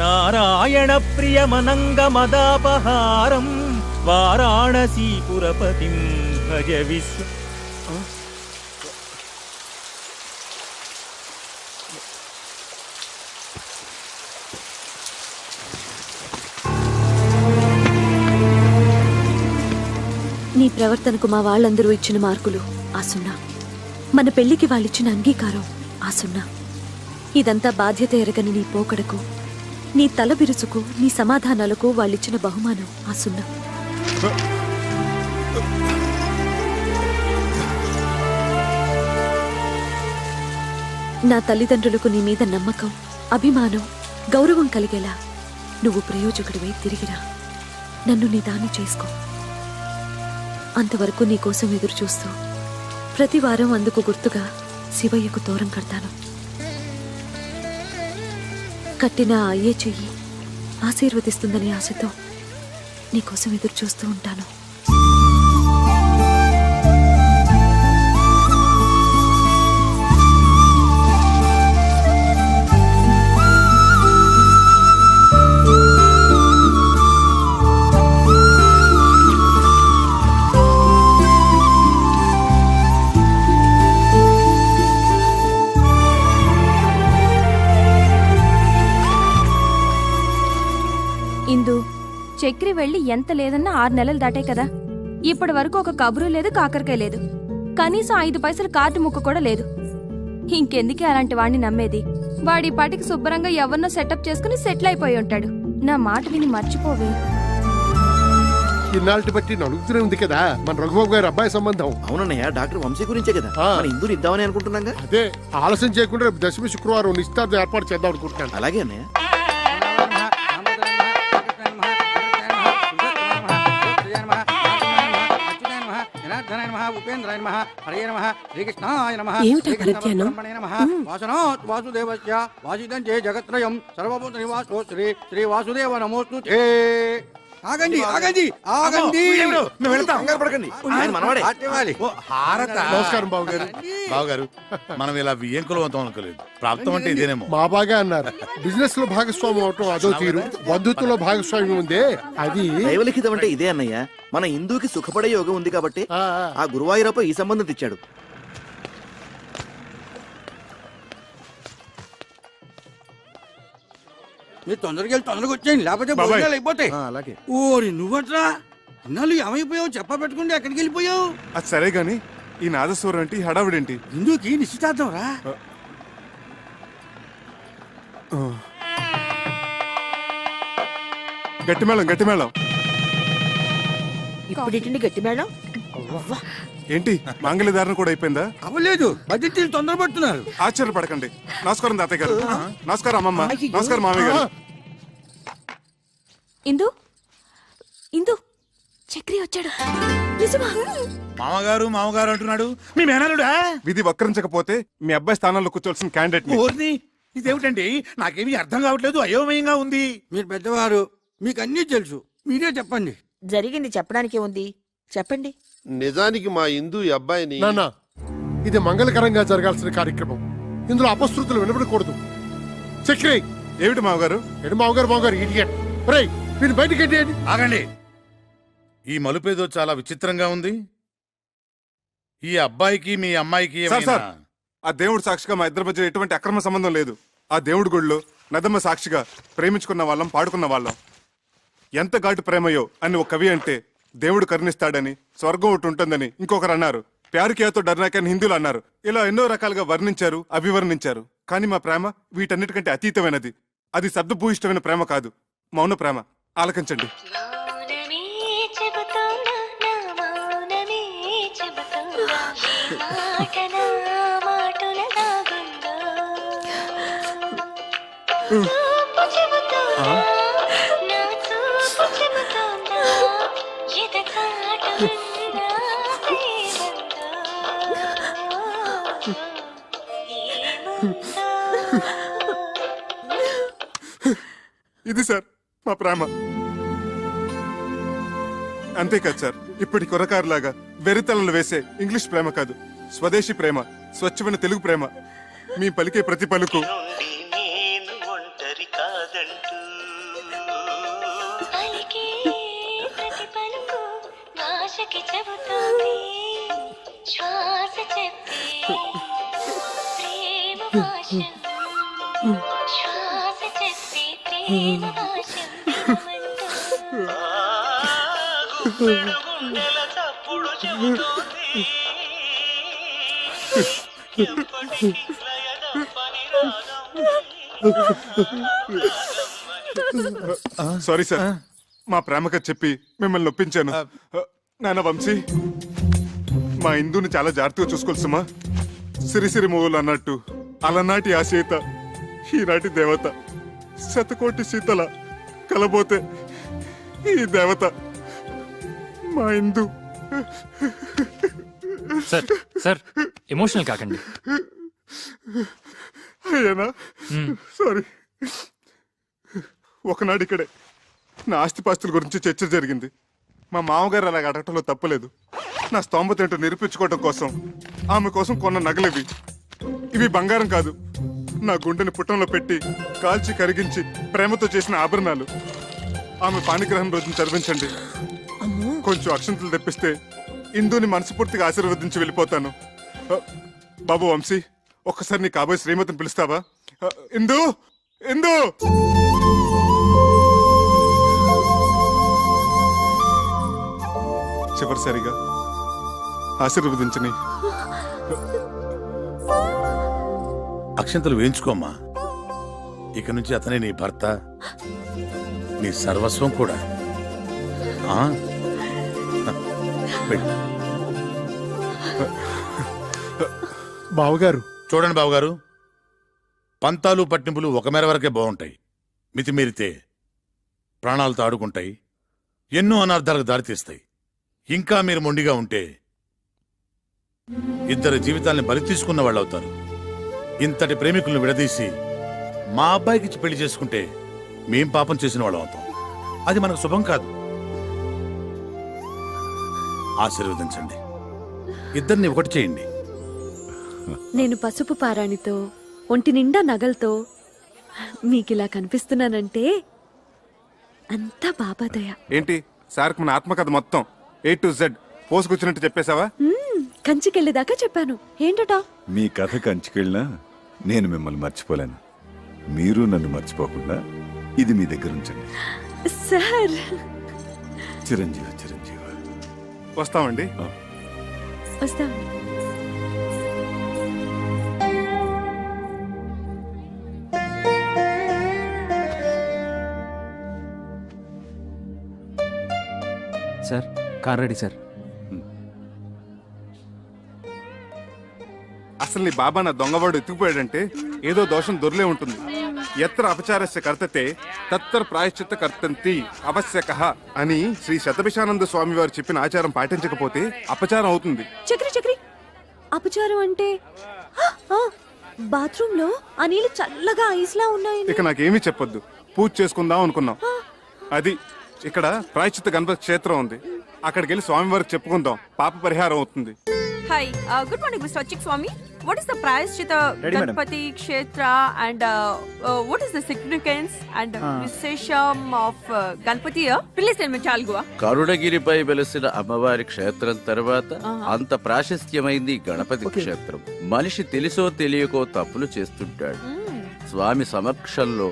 నారాయణ ప్రియమనంగ మదాపహారం వారాణసీపురపతిం భజ విశ్వ. నీ ప్రవర్తనకు మా వాళ్ళందరూ ఇచ్చిన మార్కులు ఆ 0. మన పెళ్లికి వాళ్ళిచ్చిన అంగీకారం ఆ 0. ఇదంతా బాధ్యత ఎరగని నీ పోకడకు, నీ తల బిరుసుకు, నీ సమాధానాలకు వాళ్ళిచ్చిన బహుమానం ఆ 0. నా తల్లిదండ్రులకు నీ మీద నమ్మకం, అభిమానం, గౌరవం కలిగేలా నువ్వు ప్రయోజకుడివై తిరిగిరా. నన్ను నీ దాన్ని చేసుకో. అంతవరకు నీకోసం ఎదురు చూస్తూ ప్రతి వారం అందుకు గుర్తుగా శివయ్యకు తోరం కడతాను. కట్టిన అయ్యే చెయ్యి ఆశీర్వదిస్తుందని ఆశతో నీకోసం ఎదురు చూస్తూ ఉంటాను. ఇందు, చక్రి వెళ్ళి ఎంత లేదన్నా 6 నెలలు దాటాయి కదా. ఇప్పటి వరకు ఒక కబురు లేదు, కాకరకాయ లేదు. కనీసం 5 పైసలు కార్డు ముక్క కూడా లేదు. ఇంకెందుకే అలాంటి వాడిని నమ్మేది? వాడి పాటికి శుభ్రంగా ఎవరినో సెటప్ చేసుకుని సెటిల్ అయిపోయి ఉంటాడు. నా మాట విని మర్చిపోవే. ఇన్నాళ్ళకి బట్టి నడుగుతూనే ఉంది కదా మన రఘుబాబు గారి అబ్బాయి సంబంధం. అవునన్నయ్య, డాక్టర్ వంశీ గురించే కదా మన ఇందుని ఇద్దామని అనుకుంటున్నాగా. అదే ఆలస్యం చేయకుండా రేపు దశమి శుక్రవారం నిశ్చితార్థం ఏర్పాటు చేద్దాం అనుకుంటున్నాను. అలాగే అన్నయ్య. వాసుదేవస్య వాసితం చే జగత్రయం సర్వభూత నివాసో శ్రీ శ్రీ వాసుదేవ నమోస్తుతే. ఆగండి ఆగండి ఆగండి, పడకండి. ఆయన మనవాడే. నమస్కారం బాబు గారు. బావగారు, మనం ఇలా వియ్యంకులవంతం అనుకోలేదు. ప్రాప్తం అంటే ఇదేనేమో. మా బాగా అన్నారు. బిజినెస్ లో భాగస్వామ్యం అవటం అదో తీరు, బంధుత్వంలో భాగస్వామ్యం ఉందే అది దైవలిఖితం అంటే ఇదే అన్నయ్య. మన హిందూకి సుఖపడే యోగం ఉంది కాబట్టి ఆ గురువాయూరప్ప ఈ సంబంధం తెచ్చాడు. మీరు తొందరగా వెళ్ళి తొందరగా వచ్చేయండి, లేకపోతే బాబాయ్. భోజనాలు అయిపోతాయి. అలాగే. ఓరి నువ్వట్రా ఇన్నాళ్ళు ఏమైపోయావు చెప్ప పెట్టుకుంటే ఎక్కడికి వెళ్ళిపోయావు? అది సరే గాని ఈ నాదస్వరం ఏంటి, ఈ హడావిడేంటి? ఇందుకి నిశ్చితార్థం రా. గట్టి మేళం, గట్టి మేళం. ఇప్పుడు గట్టి మేడం. ఏంటి మాంగళ్యధారణ కూడా అయిపోయిందా? అవ్వలేదు, బడ్జెట్ తొందరపడుతున్నారు. ఆశ్చర్యపడకండి. నమస్కారం తాతయ్య గారు. నమస్కారం అమ్మమ్మ. నమస్కారం మామయ్య గారు. ఇందు ఇందు చక్రి వచ్చాడు. నిజమా? మామగారు మామగారు అంటున్నాడు మీ మేనలుడా? విధి వక్రించకపోతే మీ అబ్బాయి స్థానంలో కూర్చోవలసిన క్యాండిడేట్ ఓర్ని ఇదేమిటండి, నాకేమీ అర్థం కావట్లేదు, అయోమయంగా ఉంది. మీరు పెద్దవారు, మీకు అన్నీ తెలుసు, మీరే చెప్పండి. జరిగింది చెప్పడానికి ఉంది, చెప్పండి. నిజానికి మా ఇందు ఈ అబ్బాయిని నాన్న, ఇది మంగళకరంగా జరగాల్సిన కార్యక్రమం. ఇందులో అపశృతులు వినబడకూడదు. చక్రి ఏమిటి మామగారు? ఎడు మామగారు ఇడియట్. రేయ్ వీడిని బయటికి ఎట్టేయండి. ఆగండి, ఈ మలుపేదో చాలా విచిత్రంగా ఉంది. ఈ అబ్బాయికి మీ అమ్మాయికి సార్ సార్, ఆ దేవుడు సాక్షిగా మా ఇద్దరి మధ్య ఎటువంటి అక్రమ సంబంధం లేదు. ఆ దేవుడి గుడిలో నదమ్మ సాక్షిగా ప్రేమించుకున్న వాళ్ళం, పాడుకున్న వాళ్ళం. ఎంత ఘాటు ప్రేమయో అని ఒక కవి అంటే, దేవుడు కరుణిస్తాడని, స్వర్గం ఒకటి ఉంటుందని ఇంకొకరు అన్నారు. ప్యారుకేతో డర్నాకని హిందువులు అన్నారు. ఇలా ఎన్నో రకాలుగా వర్ణించారు, అభివర్ణించారు. కానీ మా ప్రేమ వీటన్నిటికంటే అతీతమైనది. అది శబ్దభూయిష్టమైన ప్రేమ కాదు, మౌన ప్రేమ. ఆలకించండి. ఇది సార్ మా ప్రేమ. అంతేకాదు సార్, ఇప్పటి కురకారులాగా వెరితలలు వేసే ఇంగ్లీష్ ప్రేమ కాదు, స్వదేశీ ప్రేమ, స్వచ్ఛమైన తెలుగు ప్రేమ. మీ పలికే ప్రతి పలుకు సారీ సార్, మా ప్రేమగా చెప్పి మిమ్మల్ని నొప్పించాను. నాన్న వంశీ, మా ఇందుని చాలా జాగ్రత్తగా చూసుకోవాల్సమ్మా. సిరిసిరి మూవలు అన్నట్టు అలనాటి ఆ సీత ఈనాటి దేవత. శతకోటి సీతల కలబోతే ఈ దేవత మా ఇందు. సార్ సార్, ఎమోషనల్ కాకండి. అయ్యానా? సారీ. ఒకనాడు ఇక్కడే నా ఆస్తిపాస్తుల గురించి చర్చ జరిగింది. మా మామగారు అలాగ అడగటంలో తప్పలేదు. నా స్తోమత ఏంటో నిరూపించుకోవడం కోసం ఆమె కోసం కొన్న నగలివి. ఇవి బంగారం కాదు, నా గుండెని పుట్టంలో పెట్టి కాల్చి కరిగించి ప్రేమతో చేసిన ఆభరణాలు. ఆమె పాణిగ్రహం రోజున చదివించండి. కొంచెం అక్షంతలు తెప్పిస్తే ఇందుని మనస్ఫూర్తిగా ఆశీర్వదించి వెళ్ళిపోతాను. బాబు వంశీ, ఒక్కసారి నీ కాబోయే శ్రీమతిని పిలుస్తావా? ఇందు, ఇందు. చివరిసారిగా ఆశీర్వదించని. అక్షంతలు వేయించుకోమ్మా. ఇక నుంచి అతనే నీ భర్త, నీ సర్వస్వం కూడా. బావగారు చూడండి బావగారు, పంతాలు పట్టింపులు ఒక మేర వరకే బాగుంటాయి. మితిమీరితే ప్రాణాలతో ఆడుకుంటాయి, ఎన్నో అనర్థాలకు దారితీస్తాయి. ఇంకా మీరు మొండిగా ఉంటే ఇద్దరు జీవితాల్ని బలి తీసుకున్న వాళ్ళు అవుతారు. ఇంతటి ప్రేమికులను విడదీసి మా అబ్బాయికి పెళ్లి చేసుకుంటే మేం పాపం చేసిన వాళ్ళం అవుతాం. అది మనకు శుభం కాదు. ఆశీర్వదించండి, ఇద్దరిని ఒకటి చేయండి. నేను పసుపు పారాణితో, ఒంటి నిండా నగలతో మీకిలా కనిపిస్తున్నానంటే అంతా బాబాదయ. ఏంటి సార్కి మన ఆత్మకథ మొత్తం A to Z పోసుకొచ్చినట్టు చెప్పేశావా? కంచికెళ్ళేదాకా చెప్పాను. ఏంటట? మీ కథ కంచికెళ్ళినా నేను మిమ్మల్ని మర్చిపోలేను. మీరు నన్ను మర్చిపోకుండా ఇది మీ దగ్గర ఉంచండి. సార్ చిరంజీవి చిరంజీవి. వస్తామండి. వస్తామండి. Sir car ready sir. అసలు నీ బాబా నా దొంగవాడు ఎత్తుకుపోయాడంటే ఏదో దోషం దొర్లే ఉంటుంది. ఎత్ర అపచారస్య కర్తతే తత్తర ప్రాయశ్చిత్త కర్తంతి అవశ్యకః అని శ్రీ శతభిషానంద స్వామి వారు చెప్పిన ఆచారం పాటించకపోతే అపచారం అవుతుంది. చక్రి చక్రి అపచారం అంటే బాత్రూమ్ లో ఆ నీళ్ళు చల్లగా ఐస్లా ఉన్నాయి. ఇక నాకేమీ చెప్పొద్దు. పూజ చేసుకుందాం అనుకున్నాం. అది ఇక్కడ ప్రాయశ్చిత్త గణపతి క్షేత్రం ఉంది. అక్కడికి వెళ్ళి స్వామి వారికి చెప్పుకుందాం. పాప పరిహారం అవుతుంది. Hi, good morning, Mr. Achik Swami. What is the Prayashchita Ganpati Kshetra and what is the significance and Vishesham of Ganpati here? Please tell me, Chalgua. కరుణగిరిపై వెలసిన అమ్మవారి క్షేత్రం తర్వాత అంత ప్రాశస్త్యమైంది గణపతి క్షేత్రం. మనిషి తెలుసో తెలియకో తప్పులు చేస్తుంటాడు. స్వామి సమక్షంలో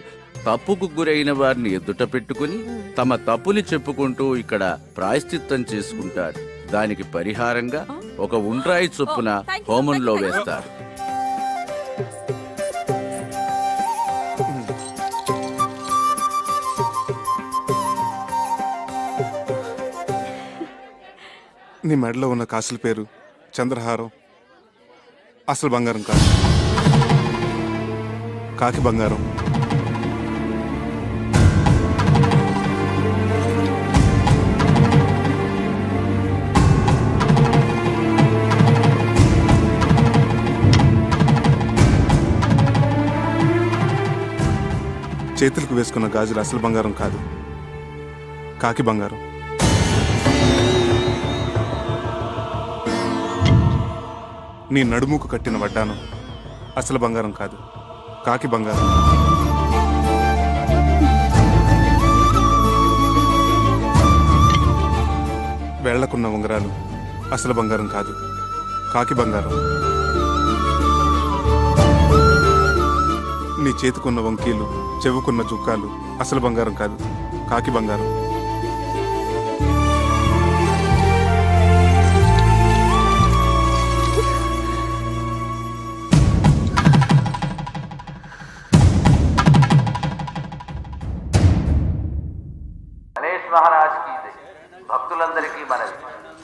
తప్పుకు గురైన వారిని ఎదుట పెట్టుకుని తమ తప్పుని చెప్పుకుంటూ ఇక్కడ ప్రాయశ్చిత్తం చేసుకుంటారు. దానికి పరిహారంగా ఒక ఉండ్రాయి చొప్పున హోమంలో వేస్తారు. నీ మెడలో ఉన్న కాసుల పేరు చంద్రహారం. అసలు బంగారం కాదు, కాకి బంగారం. చేతులకు వేసుకున్న గాజులు అసలు బంగారం కాదు, కాకి బంగారం. నీ నడుముకు కట్టిన వడ్డానం అసలు బంగారం కాదు, కాకి బంగారం. వేళ్లకున్న ఉంగరాలు అసలు బంగారం కాదు, కాకి బంగారం. నీ చేతికున్న వంకీలు, చెవుకున్న జుక్కాలు అసలు బంగారం కాదు, కాకి బంగారం. గణేష్ మహారాజ్ కి జై. భక్తులందరికీ మనవి,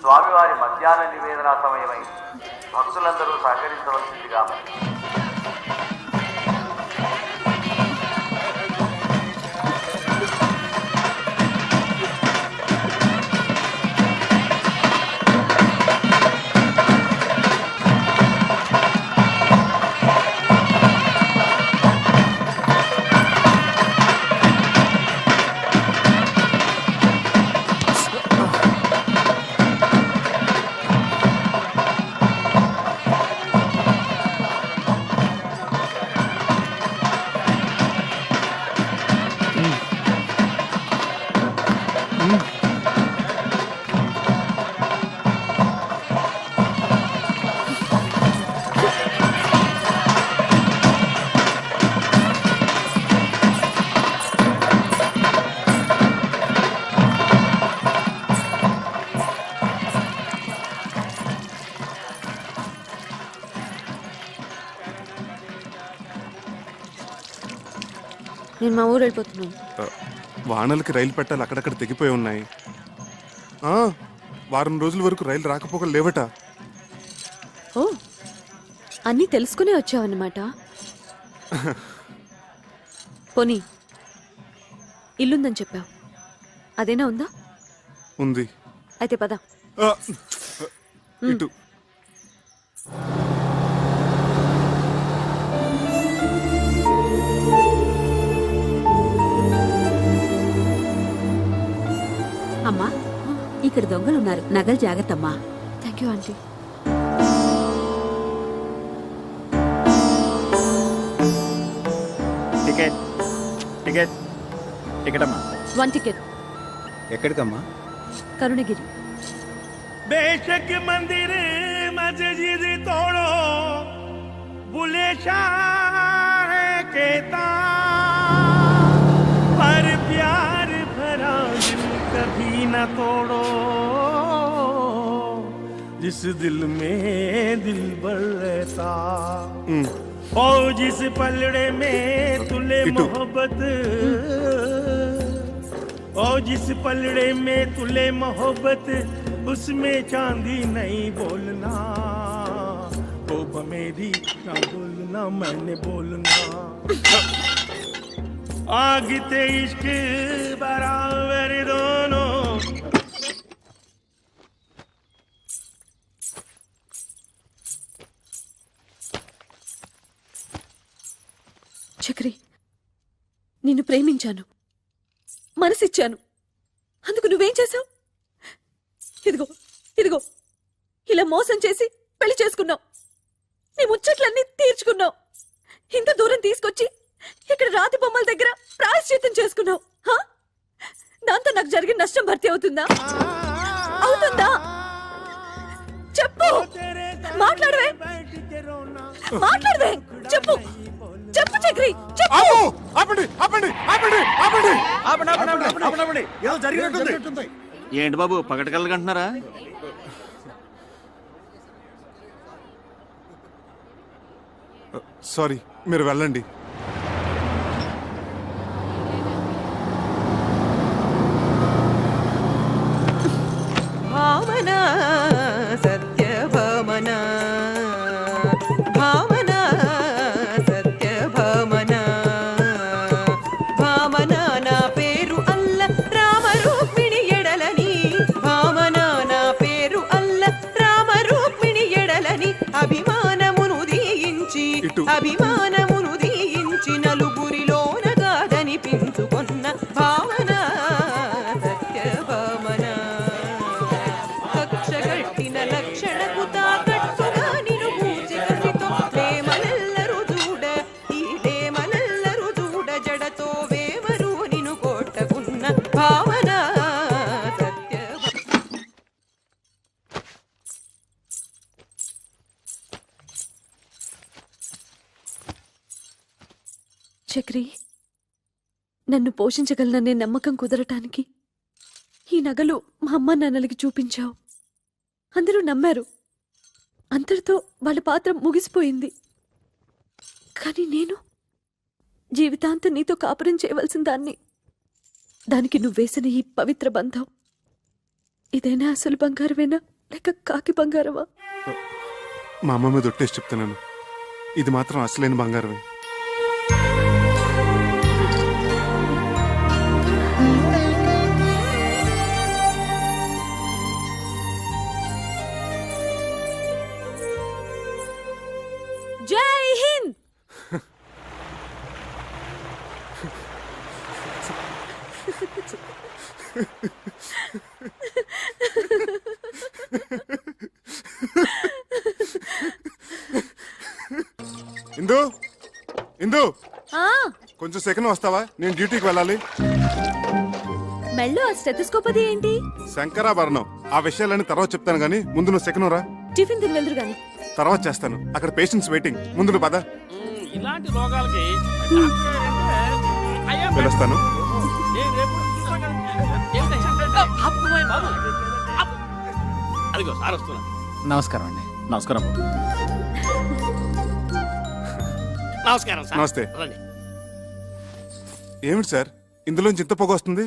స్వామివారి మధ్యాహ్న నివేదన సమయమై భక్తులందరూ సహకరించవలసిందిగా మనవి. నేను మా ఊరు వెళ్ళిపోతున్నాను. వానలకి రైలు పెట్టాలి అక్కడక్కడ తెగిపోయి ఉన్నాయి. వారం రోజుల వరకు రైలు రాకపోకలు లేవట. ఓ, అన్నీ తెలుసుకునే వచ్చావన్నమాట. పోనీ ఇల్లుందని చెప్పావు, అదేనా ఉందా? ఉంది. అయితే పద. ఇటు అమ్మా, ఇక్కడ దొంగలున్నారు, నగలు జాగ్రత్త అమ్మా. Thank you aunty. Ticket ticket ticket అమ్మా. 1 టికెట్. ఎక్కడికమ్మా? కరుణగిరి. बेशक मंदिर मस्जिद तोड़ो बुले शाह कहता पर न तोड़ो जिस दिल में दिल भर रहता ओ जिस पलड़े में तुले मोहब्बत ओ जिस पलड़े में तुले मोहब्बत उसमें चांदी नहीं बोलना तो मेरी ना बोलना मैंने बोलना आगते इश्क बराबर दोनों చక్రి, నిన్ను ప్రేమించాను, మనసిచ్చాను. అందుకు నువ్వేం చేశావు? ఇదిగో ఇదిగో ఇలా మోసం చేసి పెళ్లి చేసుకున్నావు. నీ ముచ్చట్లన్నీ తీర్చుకున్నావు. ఇంత దూరం తీసుకొచ్చి ఇక్కడ రాతి బొమ్మల దగ్గర ప్రాయశ్చిత్తం చేసుకున్నావు. దాంతో నాకు జరిగిన నష్టం భర్తీ అవుతుందా? అవుతుందా? చెప్పు, మాట్లాడవే, మాట్లాడవే, చెప్పు, చెప్పు చక్రి, చెప్పు. ఏదో జరిగినట్టుంది. ఏంటి బాబు పగటకల్లుకంటున్నారా? సారీ, మీరు వెళ్ళండి. భావన సత్యభామన భావన సత్యభామన భామన నా పేరు అల్ల రామ రూక్మిణి ఎడలని భామన నా పేరు అల్ల రామ రూక్మిణి ఎడలని అభిమానమును దీయించి అభిమానమును దీయించి నలుగురిలోన కాదనిపించుకొన్న భావన సత్యభామన కక్షగట్టిన లక్షణకు తాకట్టుగా నిను పూజికసితో వేమనెల్లరు చూడ ఈ వేమనెల్లరు చూడ జడతో వేమరు నిను కొట్టకున్న భావన సత్య చక్రి, నన్ను పోషించగలననే నమ్మకం కుదరటానికి ఈ నగలు మా అమ్మ నాన్నలకి చూపించావు. అందరూ నమ్మారు. అంతటితో వాళ్ళ పాత్ర ముగిసిపోయింది. కానీ నేను జీవితాంతం నీతో కాపురం చేయవలసిన దాన్ని. దానికి నువ్వేసిన ఈ పవిత్ర బంధం ఇదైనా అసలు బంగారమేనా లేక కాకి బంగారమా? మా అమ్మ మీద ఒట్టేసి చెప్తున్నాను, ఇది మాత్రం అసలైన బంగారమే. జై హింద్. ఇందు, ఇందు, ఆ, కొంచెం సెకండ్ వస్తావా? నేను డ్యూటీకి వెళ్ళాలి. మెళ్ళో ఆ స్టెథోస్కోప్ అది ఏంటి? శంకరాభరణం. ఆ విషయాలన్నీ తర్వాత చెప్తాను గానీ ముందు నువ్వు సెకండ్ రా. టిఫిన్ తిని వెళ్దురు గాని. తర్వాత చేస్తాను. అక్కడ పేషెంట్స్ వెయిటింగ్. ముందు నువ్వు పద. ఇలాంటి రోగాలకి వెళ్ళొస్తాను. అదిగో సార్ వస్తున్నా. నమస్కారం అండి. నమస్కారం. నమస్కారం సార్. నమస్తే. రండి. ఏమిటి సార్ ఇందులోంచి ఇంత పొగ వస్తుంది?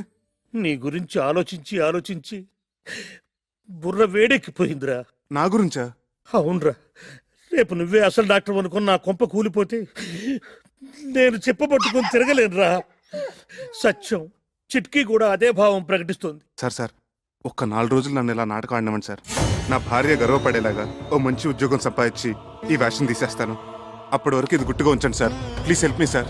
నీ గురించి ఆలోచించి ఆలోచించి బుర్ర వేడెక్కిపోయిందిరా. నా గురించా? అవునరా, రేపు నువ్వే అసలు డాక్టర్ అనుకుని నా కొంప కూలిపోతే నేను చెప్పబట్టుకుని తిరగలేనురా. సత్యం చిట్కీ కూడా అదే భావం ప్రకటిస్తుంది. సార్ ఒక్క 4 రోజులు నన్ను ఇలా నాటకం ఆడినామండి సార్. నా భార్య గర్వపడేలాగా ఓ మంచి ఉద్యోగం సంపాదించి ఈ వేషం తీసేస్తాను. అప్పటి వరకు ఇది గుట్టుగా ఉంచండి sir. Please help me sir.